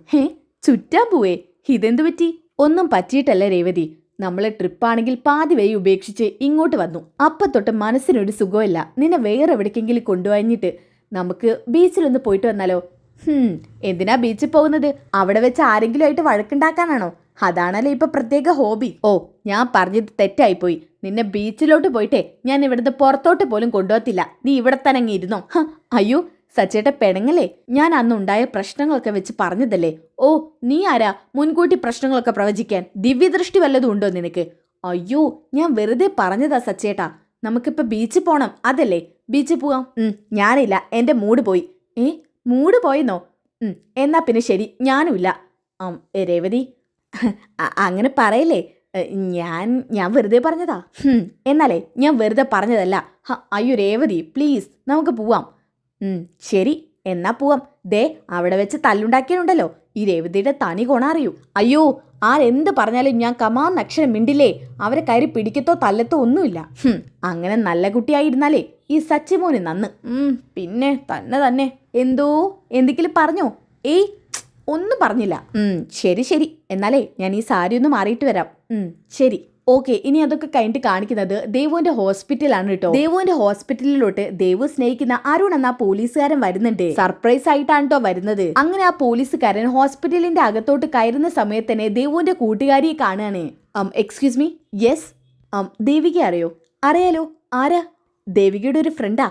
[SPEAKER 1] ചുറ്റാൻ പോവേ? ഇതെന്തു പറ്റി? ഒന്നും പറ്റിയിട്ടല്ല രേവതി. നമ്മളെ ട്രിപ്പാണെങ്കിൽ പാതി വഴി ഉപേക്ഷിച്ച് ഇങ്ങോട്ട് വന്നു. അപ്പം തൊട്ട് മനസ്സിനൊരു സുഖമില്ല. നിന്നെ വേറെ എവിടേക്കെങ്കിലും കൊണ്ടുപോയിട്ട് നമുക്ക് ബീച്ചിലൊന്ന് പോയിട്ട് വന്നാലോ? എന്തിനാ ബീച്ചിൽ പോകുന്നത്? അവിടെ വെച്ച് ആരെങ്കിലും ആയിട്ട് വഴക്കുണ്ടാക്കാനാണോ? അതാണല്ലോ ഇപ്പൊ പ്രത്യേക ഹോബി. ഓ, ഞാൻ പറഞ്ഞത് തെറ്റായിപ്പോയി. നിന്നെ ബീച്ചിലോട്ട് പോയിട്ടേ ഞാൻ ഇവിടുന്ന് പുറത്തോട്ട് പോലും കൊണ്ടുപോകത്തില്ല. നീ ഇവിടെ തന്നെ അങ്ങ് ഇരുന്നോ. അയ്യോ സച്ചേട്ട പെണങ്ങല്ലേ, ഞാൻ അന്നുണ്ടായ പ്രശ്നങ്ങളൊക്കെ വെച്ച് പറഞ്ഞതല്ലേ. ഓ, നീ ആരാ മുൻകൂട്ടി പ്രശ്നങ്ങളൊക്കെ പ്രവചിക്കാൻ? ദിവ്യദൃഷ്ടി വല്ലതും ഉണ്ടോ നിനക്ക്? അയ്യോ, ഞാൻ വെറുതെ പറഞ്ഞതാ സച്ചേട്ടാ. നമുക്കിപ്പോ ബീച്ചിൽ പോണം, അതല്ലേ? ബീച്ചിൽ പോവാം. ഞാനില്ല, എന്റെ മൂഡ് പോയി. മൂഡ് പോയെന്നോ? എന്നാ പിന്നെ ശരി, ഞാനുമില്ല. രേവതി അങ്ങനെ പറയല്ലേ. ഞാൻ വെറുതെ പറഞ്ഞതാ. എന്നാലേ ഞാൻ വെറുതെ പറഞ്ഞതല്ല. അയ്യോ രേവതി പ്ലീസ്, നമുക്ക് പോവാം. ശരി എന്നാ പോവാം. ദേ അവിടെ വെച്ച് തല്ലുണ്ടാക്കിയുണ്ടല്ലോ, ഈ രേവതിയുടെ തനി കൊണാറിയൂ. അയ്യോ, ആരെന്ത് പറഞ്ഞാലും ഞാൻ കമാന്ന് അക്ഷരം മിണ്ടില്ലേ. അവരെ കയറി പിടിക്കത്തോ തല്ലത്തോ ഒന്നുമില്ല. അങ്ങനെ നല്ല കുട്ടിയായിരുന്നാലേ ഈ സച്ചിമോന് നന്ന്. പിന്നെ തന്നെ എന്തെങ്കിലും പറഞ്ഞോ? ഏയ് ഒന്നും പറഞ്ഞില്ല. ശരി ശരി, എന്നാലേ ഞാൻ ഈ സാരി ഒന്ന് മാറിയിട്ട് വരാം. ശരി ഓക്കെ. ഇനി അതൊക്കെ കഴിഞ്ഞിട്ട് കാണിക്കുന്നത് ദേവുവിന്റെ ഹോസ്പിറ്റലാണ് കേട്ടോ. ദേവുവിന്റെ ഹോസ്പിറ്റലിലോട്ട് ദേവു സ്നേഹിക്കുന്ന അരുൺ എന്ന പോലീസുകാരൻ വരുന്നുണ്ട്. സർപ്രൈസ് ആയിട്ടാണ് കേട്ടോ വരുന്നത്. അങ്ങനെ ആ പോലീസുകാരൻ ഹോസ്പിറ്റലിന്റെ അകത്തോട്ട് കയറുന്ന സമയത്ത് തന്നെ ദേവുവിന്റെ കൂട്ടുകാരിയെ കാണുകയാണ്. Excuse me. യെസ്. ദേവിക അറിയോ? അറിയാലോ. ആരാ? ദേവികയുടെ ഒരു ഫ്രണ്ടാ.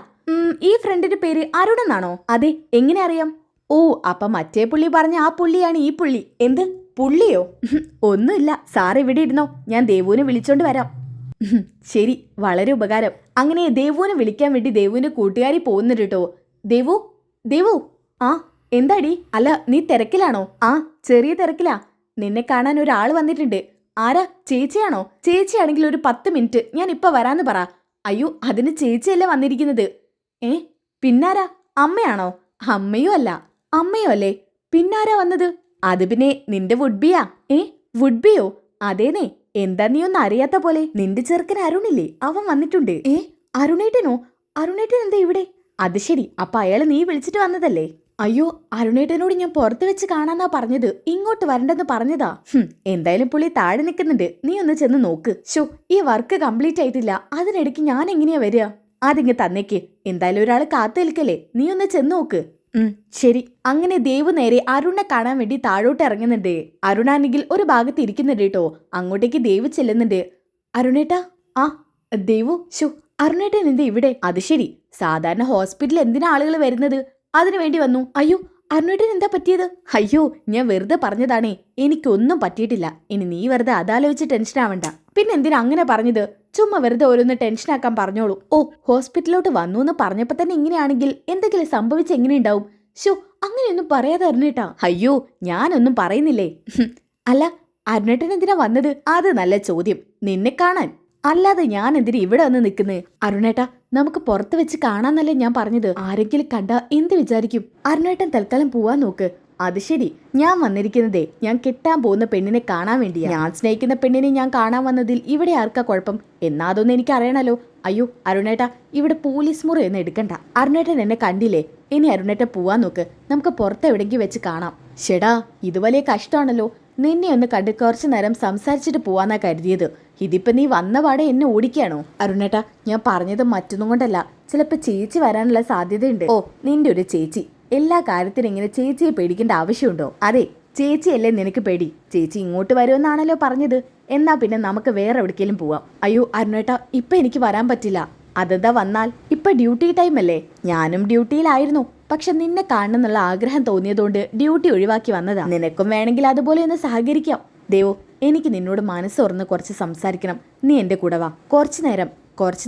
[SPEAKER 1] ഈ ഫ്രണ്ടിന്റെ പേര് അരുൺ എന്നാണോ? അതെ. എങ്ങനെ അറിയാം? ഓ, അപ്പൊ മറ്റേ പുള്ളി പറഞ്ഞ ആ പുള്ളിയാണ് ഈ പുള്ളി. എന്ത് പുള്ളിയോ? ഒന്നുമില്ല, സാർ ഇവിടെ ഇരുന്നോ, ഞാൻ ദേവുവിനെ വിളിച്ചോണ്ട് വരാം. ശരി, വളരെ ഉപകാരം. അങ്ങനെ ദേവുവിനെ വിളിക്കാൻ വേണ്ടി ദേവുവിന്റെ കൂട്ടുകാരി പോകുന്നുണ്ട് കേട്ടോ. ദേവു. ആ എന്താടി? അല്ല, നീ തിരക്കിലാണോ? ആ ചെറിയ തിരക്കിലാ. നിന്നെ കാണാൻ ഒരാൾ വന്നിട്ടുണ്ട്. ആരാ? ചേച്ചിയാണോ? ചേച്ചിയാണെങ്കിൽ ഒരു 10 മിനിറ്റ് ഞാൻ ഇപ്പൊ വരാന്ന് പറ. അയ്യോ, അതിന് ചേച്ചിയല്ലേ വന്നിരിക്കുന്നത്. പിന്നാരാ? അമ്മയാണോ? അമ്മയോ അല്ല. അമ്മയോ അല്ലേ? പിന്നാരാ വന്നത്? അത് പിന്നെ നിന്റെ വുഡ്ബിയാ. വുഡ്ബിയോ? അതേനേ. എന്താ നീ ഒന്നും അറിയാത്ത പോലെ? നിന്റെ ചെറുക്കൻ അരുണില്ലേ, അവൻ വന്നിട്ടുണ്ട്. അരുണേട്ടനോ? അരുണേട്ടൻ എന്താ ഇവിടെ? അത് ശരി, അപ്പൊ അയാള് നീ വിളിച്ചിട്ട് വന്നതല്ലേ? അയ്യോ, അരുണേട്ടനോട് ഞാൻ പുറത്ത് വെച്ച് കാണാന്നാ പറഞ്ഞത്, ഇങ്ങോട്ട് വരണ്ടെന്ന് പറഞ്ഞതാ. എന്തായാലും പുള്ളി താഴെ നിൽക്കുന്നുണ്ട്, നീ ഒന്ന് ചെന്ന് നോക്ക്. ഈ വർക്ക് കംപ്ലീറ്റ് ആയിട്ടില്ല, അതിനിടയ്ക്ക് ഞാൻ എങ്ങനെയാ വരിക? അതിങ്ങ് തന്നേക്ക്. എന്തായാലും ഒരാള് കാത്തു നിൽക്കല്ലേ, നീ ഒന്ന് ചെന്ന് നോക്ക്. ശരി. അങ്ങനെ ദേവു നേരെ അരുണിനെ കാണാൻ വേണ്ടി താഴോട്ട് ഇറങ്ങുന്നുണ്ട്. അരുണാണെങ്കിൽ ഒരു ഭാഗത്ത് ഇരിക്കുന്നുണ്ട് കേട്ടോ. അങ്ങോട്ടേക്ക് ദേവു ചെല്ലുന്നുണ്ട്. അരുണേട്ടാ. ആ ദേവു. അരുണേട്ടൻ എന്താ ഇവിടെ? അത് ശരി, സാധാരണ ഹോസ്പിറ്റലിൽ എന്തിനാ ആളുകൾ വരുന്നത്? അതിനു വേണ്ടി വന്നു. അയ്യോ, അരുണേട്ടൻ എന്താ പറ്റിയത്? അയ്യോ, ഞാൻ വെറുതെ പറഞ്ഞതാണേ, എനിക്കൊന്നും പറ്റിയിട്ടില്ല. ഇനി നീ വെറുതെ അതാലോചിച്ച് ടെൻഷൻ ആവണ്ട. പിന്നെ എന്തിനാ അങ്ങനെ പറഞ്ഞത്? ചുമ്മാ വെറുതെ ഓരോന്ന് ടെൻഷനാക്കാൻ പറഞ്ഞോളൂ. ഓ, ഹോസ്പിറ്റലിലോട്ട് വന്നു എന്ന് പറഞ്ഞപ്പോ തന്നെ ഇങ്ങനെയാണെങ്കിൽ എന്തെങ്കിലും സംഭവിച്ച് എങ്ങനെയുണ്ടാവും? അങ്ങനെയൊന്നും പറയാതെ അരുണേട്ടാ. അയ്യോ, ഞാനൊന്നും പറയുന്നില്ലേ. അല്ല, അരുണേട്ടൻ എന്തിനാ വന്നത്? അത് നല്ല ചോദ്യം. നിന്നെ കാണാൻ. അല്ലാതെ ഞാൻ എന്തിനാ ഇവിടെ വന്ന് നിൽക്കുന്നത്? അരുണേട്ടാ, നമുക്ക് പുറത്ത് വെച്ച് കാണാന്നല്ലേ ഞാൻ പറഞ്ഞത്. ആരെങ്കിലും കണ്ടാ എന്ത് വിചാരിക്കും? അരുണേട്ടൻ തൽക്കാലം പോവാൻ നോക്ക്. അത് ശരി, ഞാൻ വന്നിരിക്കുന്നതേ ഞാൻ കെട്ടാൻ പോകുന്ന പെണ്ണിനെ കാണാൻ വേണ്ടിയാ. ഞാൻ സ്നേഹിക്കുന്ന പെണ്ണിനെ ഞാൻ കാണാൻ വന്നതിൽ ഇവിടെ ആർക്കാ കുഴപ്പം? എന്നാ അതൊന്നും എനിക്ക് അറിയണല്ലോ. അയ്യോ അരുണേട്ടാ, ഇവിടെ പോലീസ് മുറിയൊന്നും എടുക്കണ്ട. അരുണേട്ടൻ എന്നെ കണ്ടില്ലേ? ഇനി അരുണേട്ടൻ പോവാൻ നോക്ക്, നമുക്ക് പുറത്ത് എവിടെയെങ്കിലും വെച്ച് കാണാം. ഷെടാ, ഇത് വലിയ കഷ്ടമാണല്ലോ. നിന്നെ ഒന്ന് കണ്ട് കുറച്ചു നേരം സംസാരിച്ചിട്ട് പോവാന്നാ കരുതിയത്. ഇതിപ്പോ നീ വന്നപാടെ എന്നെ ഓടിക്കുകയാണോ? അരുണേട്ടാ, ഞാൻ പറഞ്ഞത് മറ്റൊന്നും കൊണ്ടല്ല. ചിലപ്പോ ചേച്ചി വരാനുള്ള സാധ്യതയുണ്ട്. ഓ, നിന്റെ ഒരു ചേച്ചി. എല്ലാ കാര്യത്തിനും ഇങ്ങനെ ചേച്ചിയെ പേടിക്കേണ്ട ആവശ്യമുണ്ടോ? അതെ, ചേച്ചിയല്ലേ നിനക്ക് പേടി. ചേച്ചി ഇങ്ങോട്ട് വരുമെന്നാണല്ലോ പറഞ്ഞത്. എന്നാ പിന്നെ നമുക്ക് വേറെ എവിടേക്കെങ്കിലും പോവാം. അയ്യോ അരുണേട്ടാ, ഇപ്പൊ എനിക്ക് വരാൻ പറ്റില്ല. അതെന്താ വന്നാൽ? ഇപ്പൊ ഡ്യൂട്ടി ടൈം അല്ലേ? ഞാനും ഡ്യൂട്ടിയിലായിരുന്നു. പക്ഷെ നിന്നെ കാണണമെന്നുള്ള ആഗ്രഹം തോന്നിയതുകൊണ്ട് ഡ്യൂട്ടി ഒഴിവാക്കി വന്നതാ. നിനക്കും വേണമെങ്കിൽ അതുപോലെ ഒന്ന് സഹകരിക്കാം. ദേവു, എനിക്ക് നിന്നോട് മനസ്സ് തുറന്ന് കുറച്ച് സംസാരിക്കണം. നീ എന്റെ കൂടെ വാ. കുറച്ചു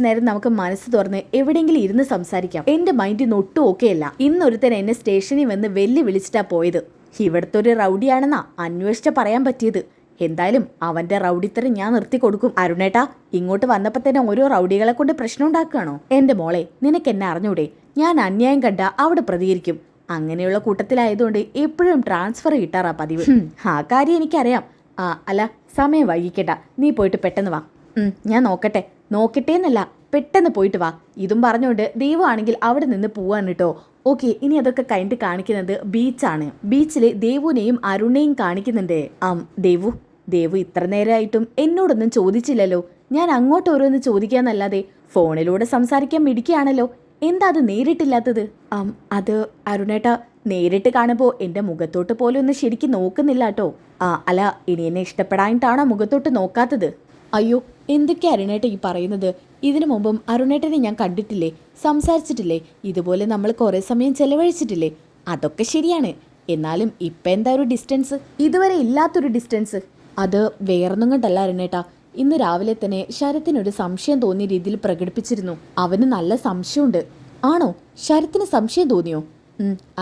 [SPEAKER 1] നേരം നമുക്ക് മനസ്സ് തുറന്ന് എവിടെയെങ്കിലും ഇരുന്ന് സംസാരിക്കാം. എന്റെ മൈൻഡിന് ഒട്ടും ഓക്കെയല്ല. ഇന്നൊരുത്തൻ എന്നെ സ്റ്റേഷനിൽ വന്ന് വിളിച്ചിട്ടാ പോയത്. ഇവിടുത്തെ ഒരു റൗഡിയാണെന്നാ അന്വേഷിച്ച പറയാൻ പറ്റിയത്. എന്തായാലും അവന്റെ റൗഡിത്തരം ഞാൻ നിർത്തി കൊടുക്കും. അരുണേട്ടാ, ഇങ്ങോട്ട് വന്നപ്പോ തന്നെ ഓരോ റൗഡികളെ കൊണ്ട് പ്രശ്നം ഉണ്ടാക്കുകയാണോ? എന്റെ മോളെ, നിനക്ക് എന്നെ അറിഞ്ഞൂടെ? ഞാൻ അന്യായം കണ്ട അവിടെ പ്രതികരിക്കും. അങ്ങനെയുള്ള കൂട്ടത്തിലായതുകൊണ്ട് എപ്പോഴും ട്രാൻസ്ഫർ കിട്ടാറാ പതിവ്. ആ കാര്യം എനിക്കറിയാം. അല്ല, സമയം വൈകിക്കണ്ട, നീ പോയിട്ട് പെട്ടെന്ന് വാ. ഞാൻ നോക്കട്ടേന്നല്ല, പെട്ടെന്ന് പോയിട്ട് വാ. ഇതും പറഞ്ഞുകൊണ്ട് ദേവു ആണെങ്കിൽ അവിടെ നിന്ന് പോവാണ് കേട്ടോ. ഓക്കെ, ഇനി അതൊക്കെ കഴിഞ്ഞിട്ട് കാണിക്കുന്നത് ബീച്ചാണ്. ബീച്ചില് ദേവുനെയും അരുണിനെയും കാണിക്കുന്നുണ്ട്. ദേവു, ദേവു ഇത്ര നേരമായിട്ടും എന്നോടൊന്നും ചോദിച്ചില്ലല്ലോ. ഞാൻ അങ്ങോട്ട് ഓരോന്ന് ചോദിക്കാന്നല്ലാതെ ഫോണിലൂടെ സംസാരിക്കാൻ മിടിക്കുകയാണല്ലോ. എന്താ അത് നേരിട്ടില്ലാത്തത്? അത് അരുണേട്ട, നേരിട്ട് കാണുമ്പോൾ എൻ്റെ മുഖത്തോട്ട് പോലും ഒന്ന് ശരിക്കും നോക്കുന്നില്ല കേട്ടോ. അല്ല, ഇനി എന്നെ ഇഷ്ടപ്പെടാനായിട്ടാണോ മുഖത്തോട്ട് നോക്കാത്തത്? അയ്യോ, എന്തൊക്കെയാ അരുണേട്ട ഈ പറയുന്നത്? ഇതിനു മുമ്പും അരുണേട്ടനെ ഞാൻ കണ്ടിട്ടില്ലേ, സംസാരിച്ചിട്ടില്ലേ, ഇതുപോലെ നമ്മൾ കുറേ സമയം ചെലവഴിച്ചിട്ടില്ലേ? അതൊക്കെ ശരിയാണ്. എന്നാലും ഇപ്പം എന്താ ഒരു ഡിസ്റ്റൻസ്, ഇതുവരെ ഇല്ലാത്തൊരു ഡിസ്റ്റൻസ്? അത് വേറൊന്നും കൊണ്ടല്ല അരുണേട്ടാ. ഇന്ന് രാവിലെ തന്നെ ശരത്തിനൊരു സംശയം തോന്നിയ രീതിയിൽ പ്രകടിപ്പിച്ചിരുന്നു. അവന് നല്ല സംശയമുണ്ട്. ആണോ? ശരത്തിന് സംശയം തോന്നിയോ?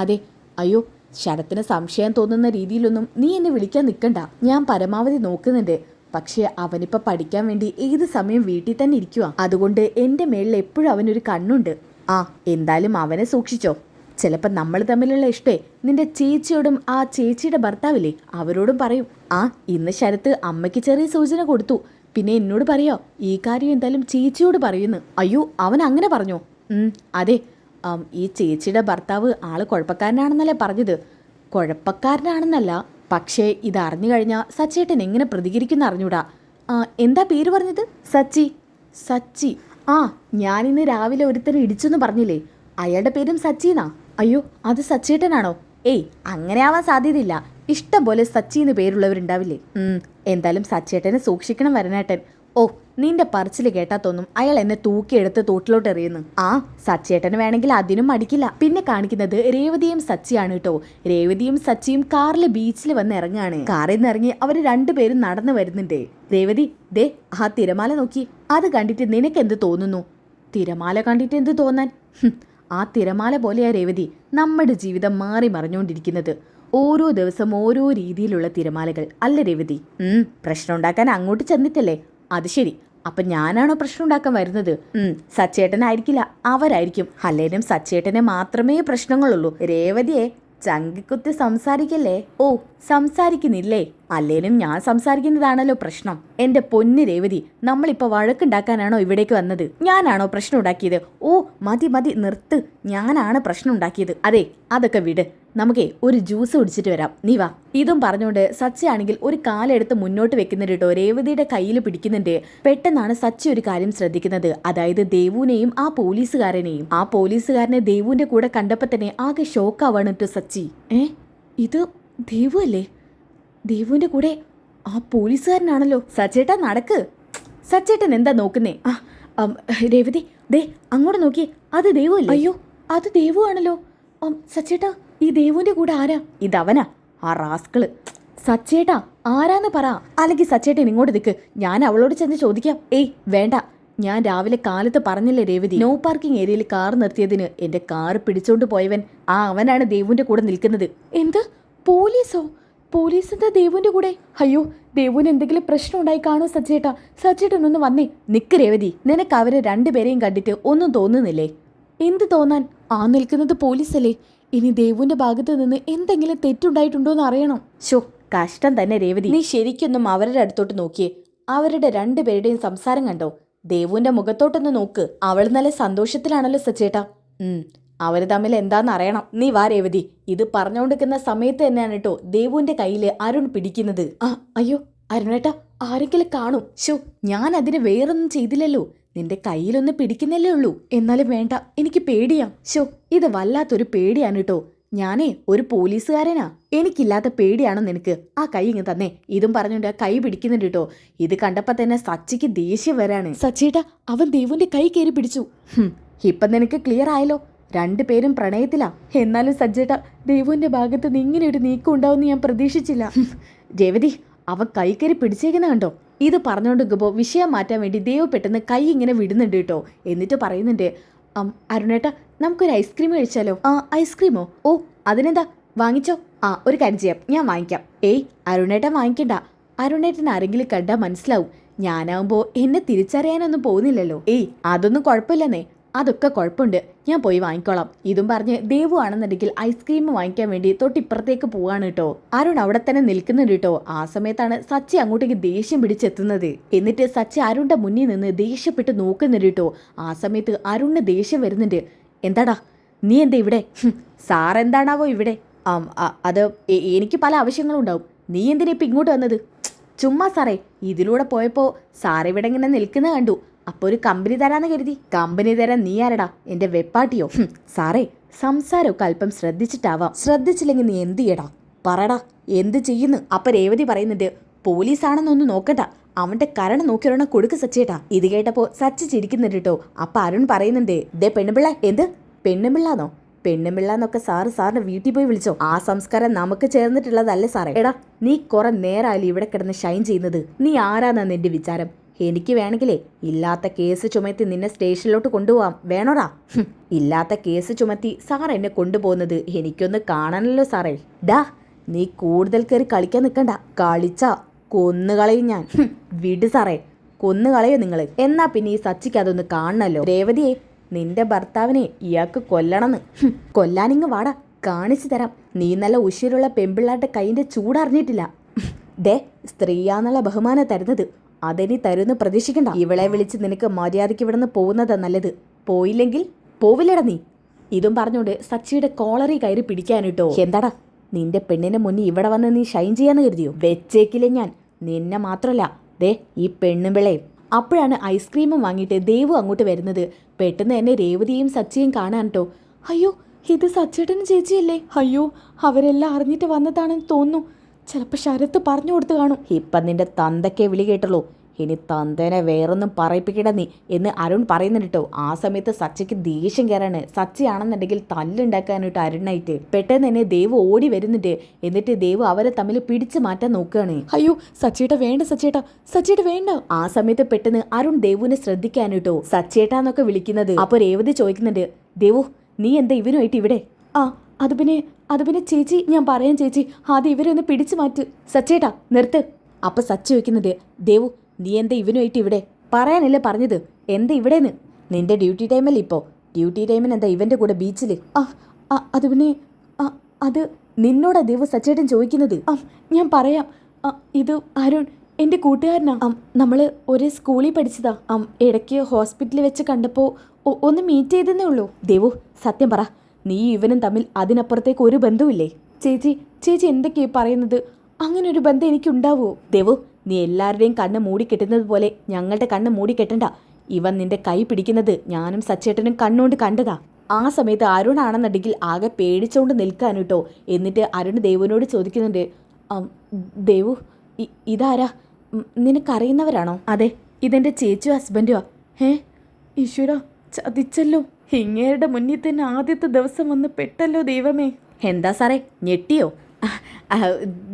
[SPEAKER 1] അതെ. അയ്യോ, ശരത്തിന് സംശയം തോന്നുന്ന രീതിയിലൊന്നും നീ എന്നെ വിളിക്കാൻ നിൽക്കണ്ട. ഞാൻ പരമാവധി നോക്കുന്നുണ്ട്. പക്ഷേ അവനിപ്പോൾ പഠിക്കാൻ വേണ്ടി ഏത് സമയം വീട്ടിൽ തന്നെ ഇരിക്കുക. അതുകൊണ്ട് എൻ്റെ മേളിൽ എപ്പോഴും അവനൊരു കണ്ണുണ്ട്. എന്തായാലും അവനെ സൂക്ഷിച്ചോ. ചിലപ്പോൾ നമ്മൾ തമ്മിലുള്ള ഇഷ്ടേ നിന്റെ ചേച്ചിയോടും ആ ചേച്ചിയുടെ ഭർത്താവില്ലേ അവരോടും പറയും. ഇന്ന് ശരത്ത് അമ്മയ്ക്ക് ചെറിയ സൂചന കൊടുത്തു. പിന്നെ എന്നോട് പറയോ ഈ കാര്യം എന്തായാലും ചേച്ചിയോട് പറയുന്നു. അയ്യോ, അവൻ അങ്ങനെ പറഞ്ഞോ? അതെ. ഈ ചേച്ചിയുടെ ഭർത്താവ് ആള് കുഴപ്പക്കാരനാണെന്നല്ലേ പറഞ്ഞത്? കുഴപ്പക്കാരനാണെന്നല്ല, പക്ഷേ ഇത് അറിഞ്ഞു കഴിഞ്ഞാൽ സച്ചേട്ടൻ എങ്ങനെ പ്രതികരിക്കുന്ന അറിഞ്ഞൂടാ. എന്താ പേര് പറഞ്ഞത്? സച്ചി. സച്ചി. ഞാനിന്ന് രാവിലെ ഒരുത്തനെ ഇടിച്ചെന്ന് പറഞ്ഞില്ലേ, അയാളുടെ പേരും സച്ചിന്നാ. അയ്യോ, അത് സച്ചേട്ടനാണോ? അങ്ങനെ ആവാൻ സാധ്യതയില്ല. ഇഷ്ടം പോലെ സച്ചി എന്ന് പേരുള്ളവരുണ്ടാവില്ലേ? എന്തായാലും സച്ചേട്ടനെ സൂക്ഷിക്കണം വരനേട്ടൻ. നിന്റെ പറച്ചിൽ കേട്ടാ തോന്നും അയാൾ എന്നെ തൂക്കിയെടുത്ത് തോട്ടിലോട്ട് എറിയുന്നു. സച്ചേട്ടന് വേണമെങ്കിൽ അതിനും മടിക്കില്ല. പിന്നെ കാണിക്കുന്നത് രേവതിയും സച്ചിയാണ് കേട്ടോ. രേവതിയും സച്ചിയും കാറിൽ ബീച്ചിൽ വന്ന് ഇറങ്ങാണ്. കാറിൽ നിന്ന് ഇറങ്ങി അവർ രണ്ടുപേരും നടന്നു വരുന്നുണ്ട്. രേവതി, ദേ ആ തിരമാല നോക്കി. അത് കണ്ടിട്ട് നിനക്ക് എന്ത് തോന്നുന്നു? തിരമാല കണ്ടിട്ട് എന്ത് തോന്നാൻ? ആ തിരമാല പോലെയാ രേവതി നമ്മുടെ ജീവിതം മാറി മറിഞ്ഞുകൊണ്ടിരിക്കുന്നത്. ഓരോ ദിവസം ഓരോ രീതിയിലുള്ള തിരമാലകൾ അല്ല രേവതി? പ്രശ്നം ഉണ്ടാക്കാൻ അങ്ങോട്ട് ചെന്നിട്ടല്ലേ? അത് ശരി. അപ്പൊ ഞാനാണോ പ്രശ്നം ഉണ്ടാക്കാൻ വരുന്നത്? സച്ചേട്ടനായിരിക്കില്ല, അവരായിരിക്കും. അല്ലേലും സച്ചേട്ടനെ മാത്രമേ പ്രശ്നങ്ങളുള്ളൂ. രേവതിയെ ചങ്കിക്കുത്തി സംസാരിക്കല്ലേ? സംസാരിക്കുന്നില്ലേ? അല്ലേലും ഞാൻ സംസാരിക്കുന്നതാണല്ലോ പ്രശ്നം. എന്റെ പൊന്ന് രേവതി, നമ്മളിപ്പോ വഴക്കുണ്ടാക്കാനാണോ ഇവിടേക്ക് വന്നത്? ഞാനാണോ പ്രശ്നം ഉണ്ടാക്കിയത്? മതി മതി, നിർത്ത്. ഞാനാണ് പ്രശ്നം ഉണ്ടാക്കിയത്. അതെ, അതൊക്കെ വിട്. നമുക്കേ ഒരു ജ്യൂസ് കുടിച്ചിട്ട് വരാം, നീ വാ. ഇതും പറഞ്ഞുകൊണ്ട് സച്ചിയാണെങ്കിൽ ഒരു കാലെടുത്ത് മുന്നോട്ട് വെക്കുന്നുണ്ട് കേട്ടോ. രേവതിയുടെ കയ്യിൽ പിടിക്കുന്നുണ്ട്. പെട്ടെന്നാണ് സച്ചി ഒരു കാര്യം ശ്രദ്ധിക്കുന്നത്. അതായത് ദേവുവിനെയും ആ പോലീസുകാരനെയും. ആ പോലീസുകാരനെ ദേവുവിന്റെ കൂടെ കണ്ടപ്പോൾ തന്നെ ആകെ ഷോക്കാവാണ് കേട്ടോ സച്ചി. ഇത് ദേവു അല്ലേ? ദേവുവിന്റെ കൂടെ ആ പോലീസുകാരനാണല്ലോ. സച്ചേട്ടാ നടക്ക്. സച്ചേട്ടൻ എന്താ നോക്കുന്നേ? രേവതി, ദേ അങ്ങോട്ട് നോക്കി. അത് ദേവു അല്ലേ? അയ്യോ, അത് ദേവു ആണല്ലോ. സച്ചേട്ടാ, ഈ ദേവുവിന്റെ കൂടെ ആരാ? ഇതവനാ, ആ റാസ്കള്. സച്ചേട്ടാ, ആരാന്ന് പറ. അല്ലെങ്കിൽ സച്ചേട്ടൻ ഇങ്ങോട്ട് നിൽക്ക്, ഞാൻ അവളോട് ചെന്ന് ചോദിക്കാം. വേണ്ട. ഞാൻ രാവിലെ കാലത്ത് പറഞ്ഞില്ലേ രേവതി, നോ പാർക്കിംഗ് ഏരിയയിൽ കാർ നിർത്തിയതിന് എന്റെ കാർ പിടിച്ചോണ്ട് പോയവൻ അവനാണ് ദേവുവിന്റെ കൂടെ നിൽക്കുന്നത്. എന്ത്? പോലീസോ? പോലീസ് എന്താ ദേവുവിന്റെ കൂടെ? അയ്യോ, ദേവുവിന് എന്തെങ്കിലും പ്രശ്നം ഉണ്ടായി കാണോ സച്ചേട്ടാ? സച്ചേട്ടനൊന്ന് വന്നേ. നിക്ക് രേവതി, നിനക്ക് അവരെ രണ്ടുപേരെയും കണ്ടിട്ട് ഒന്നും തോന്നുന്നില്ലേ? എന്ത് തോന്നാൻ? നിൽക്കുന്നത് പോലീസല്ലേ? ഇനി ദേവുവിന്റെ ഭാഗത്ത് നിന്ന് എന്തെങ്കിലും തെറ്റുണ്ടായിട്ടുണ്ടോ എന്ന് അറിയണം. കഷ്ടം തന്നെ രേവതി. നീ ശരിക്കൊന്നും അവരുടെ അടുത്തോട്ട് നോക്കിയേ. അവരുടെ രണ്ടുപേരുടെയും സംസാരം കണ്ടോ? ദേവുവിന്റെ മുഖത്തോട്ടൊന്ന് നോക്ക്. അവൾ നല്ല സന്തോഷത്തിലാണല്ലോ സച്ചേട്ടാ. അവര് തമ്മിൽ എന്താന്ന് അറിയണം. നീ വാ രേവതി. ഇത് പറഞ്ഞുകൊണ്ടിരിക്കുന്ന സമയത്ത് തന്നെയാണ് കേട്ടോ ദേവുവിന്റെ കയ്യില് അരുൺ പിടിക്കുന്നത്. അയ്യോ അരുണേട്ടാ, ആരെങ്കിലും കാണും. ഞാൻ അതിന് വേറൊന്നും ചെയ്തില്ലല്ലോ. നിന്റെ കയ്യിലൊന്ന് പിടിക്കുന്നല്ലേ ഉള്ളൂ. എന്നാലും വേണ്ട, എനിക്ക് പേടിയാ. ഇത് വല്ലാത്തൊരു പേടിയാണ് കേട്ടോ. ഞാനേ ഒരു പോലീസുകാരനാ. എനിക്കില്ലാത്ത പേടിയാണോ നിനക്ക്? ആ കൈ ഇങ്ങ് തന്നെ. ഇതും പറഞ്ഞുകൊണ്ട് കൈ പിടിക്കുന്നുണ്ട് കേട്ടോ. ഇത് കണ്ടപ്പോ തന്നെ സച്ചിക്ക് ദേഷ്യം വരാണ്. സച്ചിയേട്ടാ, അവൻ ദേവുവിന്റെ കൈ കയറി പിടിച്ചു. ഇപ്പം നിനക്ക് ക്ലിയർ ആയല്ലോ, രണ്ടുപേരും പ്രണയത്തിലാ. എന്നാലും സജ്ജേട്ടാ, ദേവുവിന്റെ ഭാഗത്ത് നിന്ന് ഇങ്ങനെ ഒരു നീക്കം ഉണ്ടാവുമെന്ന് ഞാൻ പ്രതീക്ഷിച്ചില്ല. രേവതി, അവൻ കൈ കയറി പിടിച്ചേക്കുന്ന കണ്ടോ? ഇത് പറഞ്ഞുകൊണ്ടിരിക്കുമ്പോൾ വിഷയം മാറ്റാൻ വേണ്ടി ദേവ് പെട്ടെന്ന് കൈ ഇങ്ങനെ വിടുന്നുണ്ട് കേട്ടോ. എന്നിട്ട് പറയുന്നുണ്ട്, അരുണേട്ടാ, നമുക്കൊരു ഐസ്ക്രീം കഴിച്ചാലോ? ഐസ്ക്രീമോ? അതിനെന്താ, വാങ്ങിച്ചോ. ഒരു കാര്യം ചെയ്യാം, ഞാൻ വാങ്ങിക്കാം. അരുണേട്ടൻ വാങ്ങിക്കണ്ട. അരുണേട്ടൻ ആരെങ്കിലും കണ്ടാൽ മനസ്സിലാവും. ഞാനാവുമ്പോൾ എന്നെ തിരിച്ചറിയാനൊന്നും പോകുന്നില്ലല്ലോ. അതൊന്നും കുഴപ്പമില്ലെന്നേ. അതൊക്കെ കുഴപ്പമുണ്ട്, ഞാൻ പോയി വാങ്ങിക്കോളാം. ഇതും പറഞ്ഞ് ദേവു ആണെന്നുണ്ടെങ്കിൽ ഐസ്ക്രീം വാങ്ങിക്കാൻ വേണ്ടി തൊട്ടിപ്പുറത്തേക്ക് പോവാണ് കേട്ടോ. അരുൺ അവിടെ തന്നെ നിൽക്കുന്നുണ്ട് കേട്ടോ. ആ സമയത്താണ് സച്ചി അങ്ങോട്ടേക്ക് ദേഷ്യം പിടിച്ചെത്തുന്നത്. എന്നിട്ട് സച്ചി അരുണിന്റെ മുന്നിൽ നിന്ന് ദേഷ്യപ്പെട്ട് നോക്കുന്നുണ്ട് കേട്ടോ. ആ സമയത്ത് അരുണിന് ദേഷ്യം വരുന്നുണ്ട്. എന്താടാ നീ എന്താ ഇവിടെ? സാറെന്താണാവോ ഇവിടെ? അത് എനിക്ക് പല ആവശ്യങ്ങളും ഉണ്ടാവും. നീ എന്തിനാ ഇപ്പം ഇങ്ങോട്ട് വന്നത്? ചുമ്മാ സാറേ, ഇതിലൂടെ പോയപ്പോൾ സാർ ഇവിടെ ഇങ്ങനെ നിൽക്കുന്ന കണ്ടു. അപ്പോൾ ഒരു കമ്പനി തരാന്ന് കരുതി. കമ്പനി തരാൻ നീ ആരടാ, എൻ്റെ വെപ്പാട്ടിയോ? സാറേ, സംസാരമൊക്കെ അല്പം ശ്രദ്ധിച്ചിട്ടാവാം. ശ്രദ്ധിച്ചില്ലെങ്കിൽ നീ എന്ത് ചെയ്യടാ, പറടാ, എന്ത് ചെയ്യുന്നു? അപ്പൊ രേവതി പറയുന്നുണ്ട്, പോലീസാണെന്നൊന്ന് നോക്കണ്ട, അവന്റെ കരണം നോക്കിയൊരെണ്ണം കൊടുക്ക് സച്ചേട്ടാ. ഇത് കേട്ടപ്പോ സച്ചി ചിരിക്കുന്നുണ്ട് കേട്ടോ. അപ്പൊ അരുൺ പറയുന്നുണ്ട്, ദേ പെണ്ണുപിള്ള. എന്ത് പെണ്ണുപിള്ളാന്നോ? പെണ്ണുപിള്ളന്നൊക്കെ സാറിന്റെ വീട്ടിൽ പോയി വിളിച്ചോ? ആ സംസ്കാരം നമുക്ക് ചേർന്നിട്ടുള്ളതല്ലേ സാറേ. എടാ, നീ കുറെ നേരമായാലും ഇവിടെ കിടന്ന് ഷൈൻ ചെയ്യുന്നത്. നീ ആരാന്നാ നിന്റെ വിചാരം? എനിക്ക് വേണമെങ്കിലേ ഇല്ലാത്ത കേസ് ചുമത്തി നിന്നെ സ്റ്റേഷനിലോട്ട് കൊണ്ടുപോവാം, വേണോടാ? ഇല്ലാത്ത കേസ് ചുമത്തി സാർ എന്നെ കൊണ്ടുപോകുന്നത് എനിക്കൊന്ന് കാണണല്ലോ സാറേ. ഡാ, നീ കൂടുതൽ കയറി കളിക്കാൻ നിൽക്കണ്ട. കളിച്ചാ കൊന്നുകളയും ഞാൻ. വിട് സാറേ, കൊന്നുകളയോ നിങ്ങള്? എന്നാ പിന്നെ ഈ സച്ചിക്ക് അതൊന്ന് കാണണല്ലോ. രേവതിയെ, നിന്റെ ഭർത്താവിനെ ഇയാൾക്ക് കൊല്ലണമെന്ന്. കൊല്ലാനിങ്ങ് വാടാ, കാണിച്ചു തരാം. നീ നല്ല ഉശിരുള്ള പെമ്പിള്ളാരുടെ കൈൻ്റെ ചൂടറിഞ്ഞിട്ടില്ല. ദേ, സ്ത്രീയാന്നുള്ള ബഹുമാനം തരുന്നത് അതെനി തരുന്ന് പ്രതീക്ഷിക്കണ്ട. ഇവളെ വിളിച്ച് നിനക്ക് മര്യാദയ്ക്ക് ഇവിടുന്ന് പോകുന്നതാ നല്ലത്. പോയില്ലെങ്കിൽ പോവില്ലടാ നീ. ഇതും പറഞ്ഞുകൊണ്ട് സച്ചിയുടെ കോളറി കയറി പിടിക്കാനിട്ടോ. എന്താടാ, നിന്റെ പെണ്ണിന്റെ മുന്നിൽ ഇവിടെ വന്ന് നീ ഷൈൻ ചെയ്യാന്ന് കരുതിയോ? വെച്ചേക്കില്ലേ ഞാൻ. നിന്നെ മാത്രമല്ല, ദേ ഈ പെണ്ണുമ്പിളയും. അപ്പോഴാണ് ഐസ്ക്രീമും വാങ്ങിയിട്ട് ദേവു അങ്ങോട്ട് വരുന്നത്. പെട്ടെന്ന് തന്നെ രേവതിയും സച്ചിയും കാണാൻ കേട്ടോ. അയ്യോ, ഇത് സച്ചേട്ടനും ചേച്ചിയല്ലേ? അയ്യോ, അവരെല്ലാം അറിഞ്ഞിട്ട് വന്നതാണെന്ന് തോന്നുന്നു. ചിലപ്പോൾ ശരത്ത് പറഞ്ഞു കൊടുത്തു കാണും. ഇപ്പം നിന്റെ തന്തയ്ക്കെ വിളി കേട്ടുള്ളൂ. ഇനി തന്തേനെ വേറൊന്നും പറയിപ്പിക്കട നീ എന്ന് അരുൺ പറയുന്നുണ്ട് കേട്ടോ. ആ സമയത്ത് സച്ചിക്ക് ദേഷ്യം കയറാണ്. സച്ചിയാണെന്നുണ്ടെങ്കിൽ തല്ലുണ്ടാക്കാനായിട്ട് അരുണായിട്ട്. പെട്ടെന്ന് തന്നെ ദേവ് ഓടി വരുന്നുണ്ട്. എന്നിട്ട് ദേവ് അവരെ തമ്മിൽ പിടിച്ചു മാറ്റാൻ നോക്കുകയാണ്. അയ്യോ സച്ചിയേട്ടാ വേണ്ട, സച്ചിയേട്ടാ വേണ്ട. ആ സമയത്ത് പെട്ടെന്ന് അരുൺ ദേവുവിനെ ശ്രദ്ധിക്കാനിട്ടോ. സച്ചിയേട്ടാന്നൊക്കെ വിളിക്കുന്നത്. അപ്പോൾ രേവതി ചോദിക്കുന്നുണ്ട്, ദേവു നീ എന്താ ഇവനുമായിട്ട് ഇവിടെ? അത് പിന്നെ ചേച്ചി, ഞാൻ പറയാം ചേച്ചി, ആദ്യം ഇവരെ ഒന്ന് പിടിച്ചു മാറ്റ്. സച്ചേട്ടാ നിർത്ത്. അപ്പൊ സച്ചി ചോദിക്കുന്നുണ്ട്, ദേവു നീ എന്താ ഇവനുമായിട്ട് ഇവിടെ? പറയാനല്ലേ പറഞ്ഞത്, എന്താ ഇവിടെന്ന്? നിന്റെ ഡ്യൂട്ടി ടൈമല്ലേ ഇപ്പോൾ? ഡ്യൂട്ടി ടൈമിന് എന്താ ഇവന്റെ കൂടെ ബീച്ചിൽ? അത് പിന്നെ അത് നിന്നോടാ ദേവു സച്ചേട്ടൻ ചോദിക്കുന്നത്. ഞാൻ പറയാം. ഇത് അരുൺ എൻ്റെ കൂട്ടുകാരനാ. നമ്മൾ ഒരേ സ്കൂളിൽ പഠിച്ചതാ. ഇടയ്ക്ക് ഹോസ്പിറ്റലിൽ വെച്ച് കണ്ടപ്പോൾ ഒന്ന് മീറ്റ് ചെയ്തെന്നേ ഉള്ളൂ. ദേവു സത്യം പറ, നീ ഇവനും തമ്മിൽ അതിനപ്പുറത്തേക്ക് ഒരു ബന്ധവുമില്ലേ? ചേച്ചി എന്തൊക്കെയാ പറയുന്നത്? അങ്ങനെ ഒരു ബന്ധം എനിക്കുണ്ടാവുമോ? ദേവു, നീ എല്ലാവരുടെയും കണ്ണ് മൂടിക്കെട്ടുന്നത് പോലെ ഞങ്ങളുടെ കണ്ണ് മൂടിക്കെട്ടണ്ട. ഇവൻ നിന്റെ കൈ പിടിക്കുന്നത് ഞാനും സച്ചേട്ടനും കണ്ണുകൊണ്ട് കണ്ടതാ. ആ സമയത്ത് അരുണാണെന്നുണ്ടെങ്കിൽ ആകെ പേടിച്ചുകൊണ്ട് നിൽക്കാൻ കേട്ടോ. എന്നിട്ട് അരുൺ ദേവുവിനോട് ചോദിക്കുന്നുണ്ട്, ദേവു ഇതാരാ? നിനക്കറിയുന്നവരാണോ? അതെ, ഇതെൻ്റെ ചേച്ചിയോ ഹസ്ബൻഡുവാ. ഈശ്വര, ചതിച്ചല്ലോ. ഇങ്ങേരുടെ മുന്നിൽ തന്നെ ആദ്യത്തെ ദിവസം വന്ന് പെട്ടല്ലോ ദൈവമേ. എന്താ സാറേ, ഞെട്ടിയോ?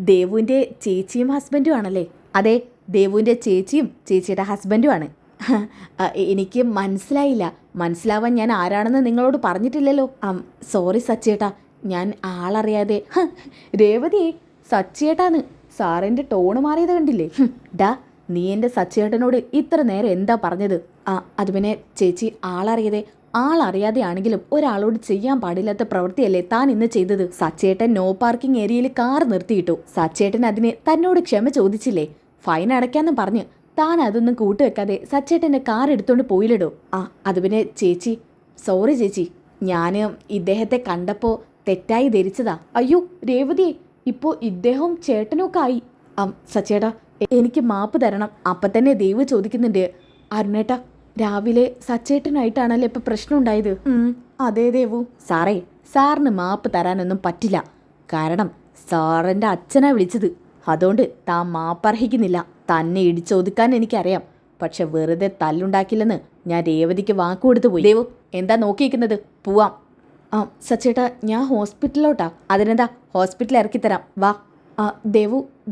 [SPEAKER 1] ദേവുവിൻ്റെ ചേച്ചിയും ഹസ്ബൻഡും ആണല്ലേ? അതെ, ദേവുവിൻ്റെ ചേച്ചിയും ചേച്ചിയുടെ ഹസ്ബൻഡുമാണ്. എനിക്ക് മനസ്സിലായില്ല. മനസ്സിലാവാൻ ഞാൻ ആരാണെന്ന് നിങ്ങളോട് പറഞ്ഞിട്ടില്ലല്ലോ. സോറി സച്ചേട്ടാ, ഞാൻ ആളറിയാതെ. രേവതിയെ, സച്ചേട്ടാന്ന്. സാറിൻ്റെ ടോണ് മാറിയത് കണ്ടില്ലേ? ഡാ, നീ എൻ്റെ സച്ചേട്ടനോട് ഇത്ര നേരം എന്താ പറഞ്ഞത്? അത് പിന്നെ ചേച്ചി ആളറിയാതെ ആണെങ്കിലും ഒരാളോട് ചെയ്യാൻ പാടില്ലാത്ത പ്രവൃത്തിയല്ലേ താൻ ഇന്ന് ചെയ്തത്. സച്ചേട്ടൻ നോ പാർക്കിംഗ് ഏരിയയിൽ കാർ നിർത്തിയിട്ടു. സച്ചേട്ടൻ അതിന് തന്നോട് ക്ഷമ ചോദിച്ചില്ലേ? ഫൈൻ അടയ്ക്കാന്നും പറഞ്ഞ് താൻ അതൊന്നും കൂട്ടുവെക്കാതെ സച്ചേട്ടൻ്റെ കാർ എടുത്തോണ്ട് പോയില്ലടോ. അത് പിന്നെ ചേച്ചി, സോറി ചേച്ചി, ഞാൻ ഇദ്ദേഹത്തെ കണ്ടപ്പോൾ തെറ്റായി ധരിച്ചതാ. അയ്യോ രേവതിയെ, ഇപ്പോൾ ഇദ്ദേഹവും ചേട്ടനൊക്കെ ആയി. സച്ചേട്ടാ, എനിക്ക് മാപ്പ് തരണം. അപ്പം തന്നെ ദേവ് ചോദിക്കുന്നുണ്ട്, അരുണേട്ടാ രാവിലെ സച്ചേട്ടനായിട്ടാണല്ലോ ഇപ്പം പ്രശ്നം ഉണ്ടായത്? അതേ ദേവു. സാറിന് മാപ്പ് തരാനൊന്നും പറ്റില്ല. കാരണം സാറിൻ്റെ അച്ഛനാ വിളിച്ചത്. അതുകൊണ്ട് താൻ മാപ്പർഹിക്കുന്നില്ല. തന്നെ ഇടിച്ചൊതുക്കാൻ എനിക്കറിയാം. പക്ഷെ വെറുതെ തല്ലുണ്ടാക്കില്ലെന്ന് ഞാൻ രേവതിക്ക് വാക്കുകൊടുത്തു പോയി. ദേവു എന്താ നോക്കിയിരിക്കുന്നത്? പോവാം. സച്ചേട്ടാ, ഞാൻ ഹോസ്പിറ്റലിലോട്ടാ. അതിനെന്താ, ഹോസ്പിറ്റലിൽ ഇറക്കിത്തരാം, വാ.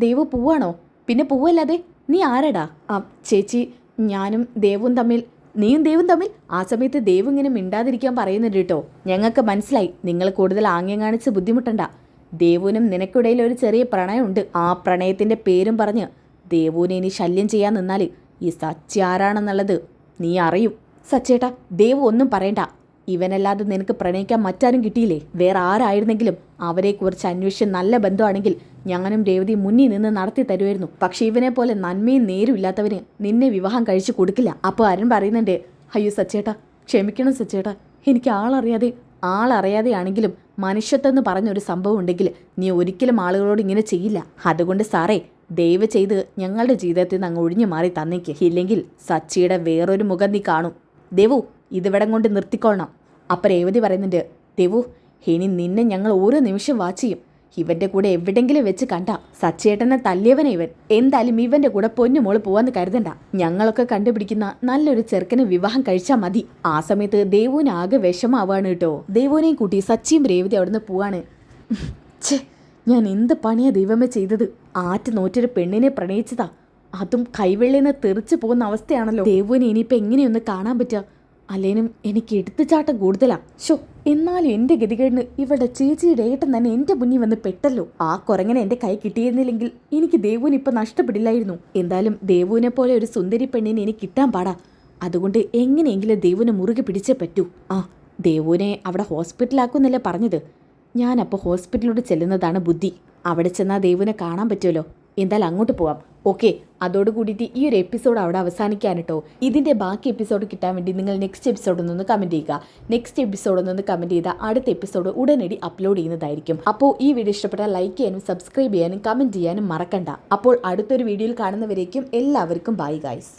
[SPEAKER 1] ദേവു പോവാണോ? പിന്നെ പോവല്ലാതെ നീ ആരടാ? ചേച്ചി, ഞാനും ദേവും തമ്മിൽ. നീയും ദേവും തമ്മിൽ? ആ സമയത്ത് ദേവ് ഇങ്ങനെ മിണ്ടാതിരിക്കാൻ പറയുന്നുണ്ട് കേട്ടോ. ഞങ്ങൾക്ക് മനസ്സിലായി, നിങ്ങൾ കൂടുതൽ ആംഗ്യം കാണിച്ച് ബുദ്ധിമുട്ടണ്ട. ദേവുവിനും നിനക്കിടയിൽ ഒരു ചെറിയ പ്രണയമുണ്ട്. ആ പ്രണയത്തിൻ്റെ പേരും പറഞ്ഞ് ദേവുവിനെ ഇനി ശല്യം ചെയ്യാൻ നിന്നാൽ ഈ സച്ചി ആരാണെന്നുള്ളത് നീ അറിയും. സച്ചേട്ടാ, ദേവു ഒന്നും പറയണ്ട. ഇവനല്ലാതെ നിനക്ക് പ്രണയിക്കാൻ മറ്റാരും കിട്ടിയില്ലേ? വേറെ ആരായിരുന്നെങ്കിലും അവരെക്കുറിച്ച് അന്വേഷിച്ച് നല്ല ബന്ധമാണെങ്കിൽ ഞാനും രേവതി മുന്നിൽ നിന്ന് നടത്തി തരുമായിരുന്നു. പക്ഷെ ഇവനെ പോലെ നന്മയും നേരും ഇല്ലാത്തവന് നിന്നെ വിവാഹം കഴിച്ചു കൊടുക്കില്ല. അപ്പോൾ അരുൺ പറയുന്നുണ്ട്, അയ്യോ സച്ചേട്ടാ, ക്ഷമിക്കണം സച്ചേട്ടാ, എനിക്ക് ആളറിയാതെ ആണെങ്കിലും മനുഷ്യത്വം എന്ന് പറഞ്ഞൊരു സംഭവം ഉണ്ടെങ്കിൽ നീ ഒരിക്കലും ആളുകളോട് ഇങ്ങനെ ചെയ്യില്ല. അതുകൊണ്ട് സാറേ, ദയവ് ചെയ്ത് ഞങ്ങളുടെ ജീവിതത്തിൽ നിന്ന് അങ്ങ് ഒഴിഞ്ഞു മാറി തന്നേക്ക്, ഇല്ലെങ്കിൽ സച്ചിയുടെ വേറൊരു മുഖം നീ കാണും. ദേവു ഇതിവിടം കൊണ്ട് നിർത്തിക്കൊള്ളണം. അപ്പം രേവതി പറയുന്നുണ്ട്, ദേവു ഇനി നിന്നെ ഞങ്ങൾ ഓരോ നിമിഷം വാച്ച് ചെയ്യും. ഇവന്റെ കൂടെ എവിടെങ്കിലും വെച്ച് കണ്ട സച്ചേട്ടനെ തല്ലിയവനെ ഇവൻ. എന്തായാലും ഇവന്റെ കൂടെ പൊന്നുമോള് പോവാന്ന് കരുതണ്ട. ഞങ്ങളൊക്കെ കണ്ടുപിടിക്കുന്ന നല്ലൊരു ചെറുക്കനെ വിവാഹം കഴിച്ചാൽ മതി. ആ സമയത്ത് ദേവുവിന് ആകെ വിഷമാവാണ് കേട്ടോ. ദേവുവിനെയും കൂട്ടി സച്ചിയും രേവതി അവിടുന്ന് പോവാണ്. ഛേ, ഞാൻ എന്ത് പണിയാ ദൈവമേ ചെയ്തത്. ആറ്റ് നോറ്റൊരു പെണ്ണിനെ പ്രണയിച്ചതാ, അതും കൈവെള്ളിന്ന് തെറിച്ചു പോകുന്ന അവസ്ഥയാണല്ലോ. ദേവുവിനെ ഇനിയിപ്പോൾ എങ്ങനെയൊന്ന് കാണാൻ പറ്റുക? അല്ലേനും എനിക്ക് എടുത്തുചാട്ടം കൂടുതലാ. ഷോ, എന്നാലും എൻ്റെ ഗതികേടിന് ഇവളുടെ ചേച്ചിയുടെ ഏട്ടൻ തന്നെ എൻ്റെ മുന്നിൽ വന്ന് പെട്ടല്ലോ. ആ കുരങ്ങനെ എൻ്റെ കൈ കിട്ടിയിരുന്നില്ലെങ്കിൽ എനിക്ക് ദേവുവിന് ഇപ്പം നഷ്ടപ്പെടില്ലായിരുന്നു. എന്തായാലും ദേവുവിനെ പോലെ ഒരു സുന്ദരി പെണ്ണിനെ എനിക്ക് കിട്ടാൻ പാടാ. അതുകൊണ്ട് എങ്ങനെയെങ്കിലും ദേവുവിനെ മുറുകെ പിടിച്ചേ പറ്റൂ. ദേവുവിനെ അവിടെ ഹോസ്പിറ്റലാക്കുമെന്നല്ലേ പറഞ്ഞത്. ഞാനപ്പോൾ ഹോസ്പിറ്റലിലോട്ട് ചെല്ലുന്നതാണ് ബുദ്ധി. അവിടെ ചെന്നാൽ ദേവുവിനെ കാണാൻ പറ്റുമല്ലോ. എന്തായാലും അങ്ങോട്ട് പോവാം. ഓക്കെ, അതോടുകൂടിയിട്ട് ഈ ഒരു എപ്പിസോഡ് അവിടെ അവസാനിക്കാൻ കേട്ടോ. ഇതിൻ്റെ ബാക്കി എപ്പിസോഡ് കിട്ടാൻ വേണ്ടി നിങ്ങൾ നെക്സ്റ്റ് എപ്പിസോഡിൽ നിന്ന് കമൻറ്റ് ചെയ്യുക. നെക്സ്റ്റ് എപ്പിസോഡിൽ നിന്ന് കമൻറ്റ് ചെയ്താൽ അടുത്ത എപ്പിസോഡ് ഉടനടി അപ്ലോഡ് ചെയ്യുന്നതായിരിക്കും. അപ്പോൾ ഈ വീഡിയോ ഇഷ്ടപ്പെട്ടാൽ ലൈക്ക് ചെയ്യാനും സബ്സ്ക്രൈബ് ചെയ്യാനും കമൻറ്റ് ചെയ്യാനും മറക്കണ്ട. അപ്പോൾ അടുത്തൊരു വീഡിയോയിൽ കാണുന്നവരേക്കും എല്ലാവർക്കും ബൈ ഗൈസ്.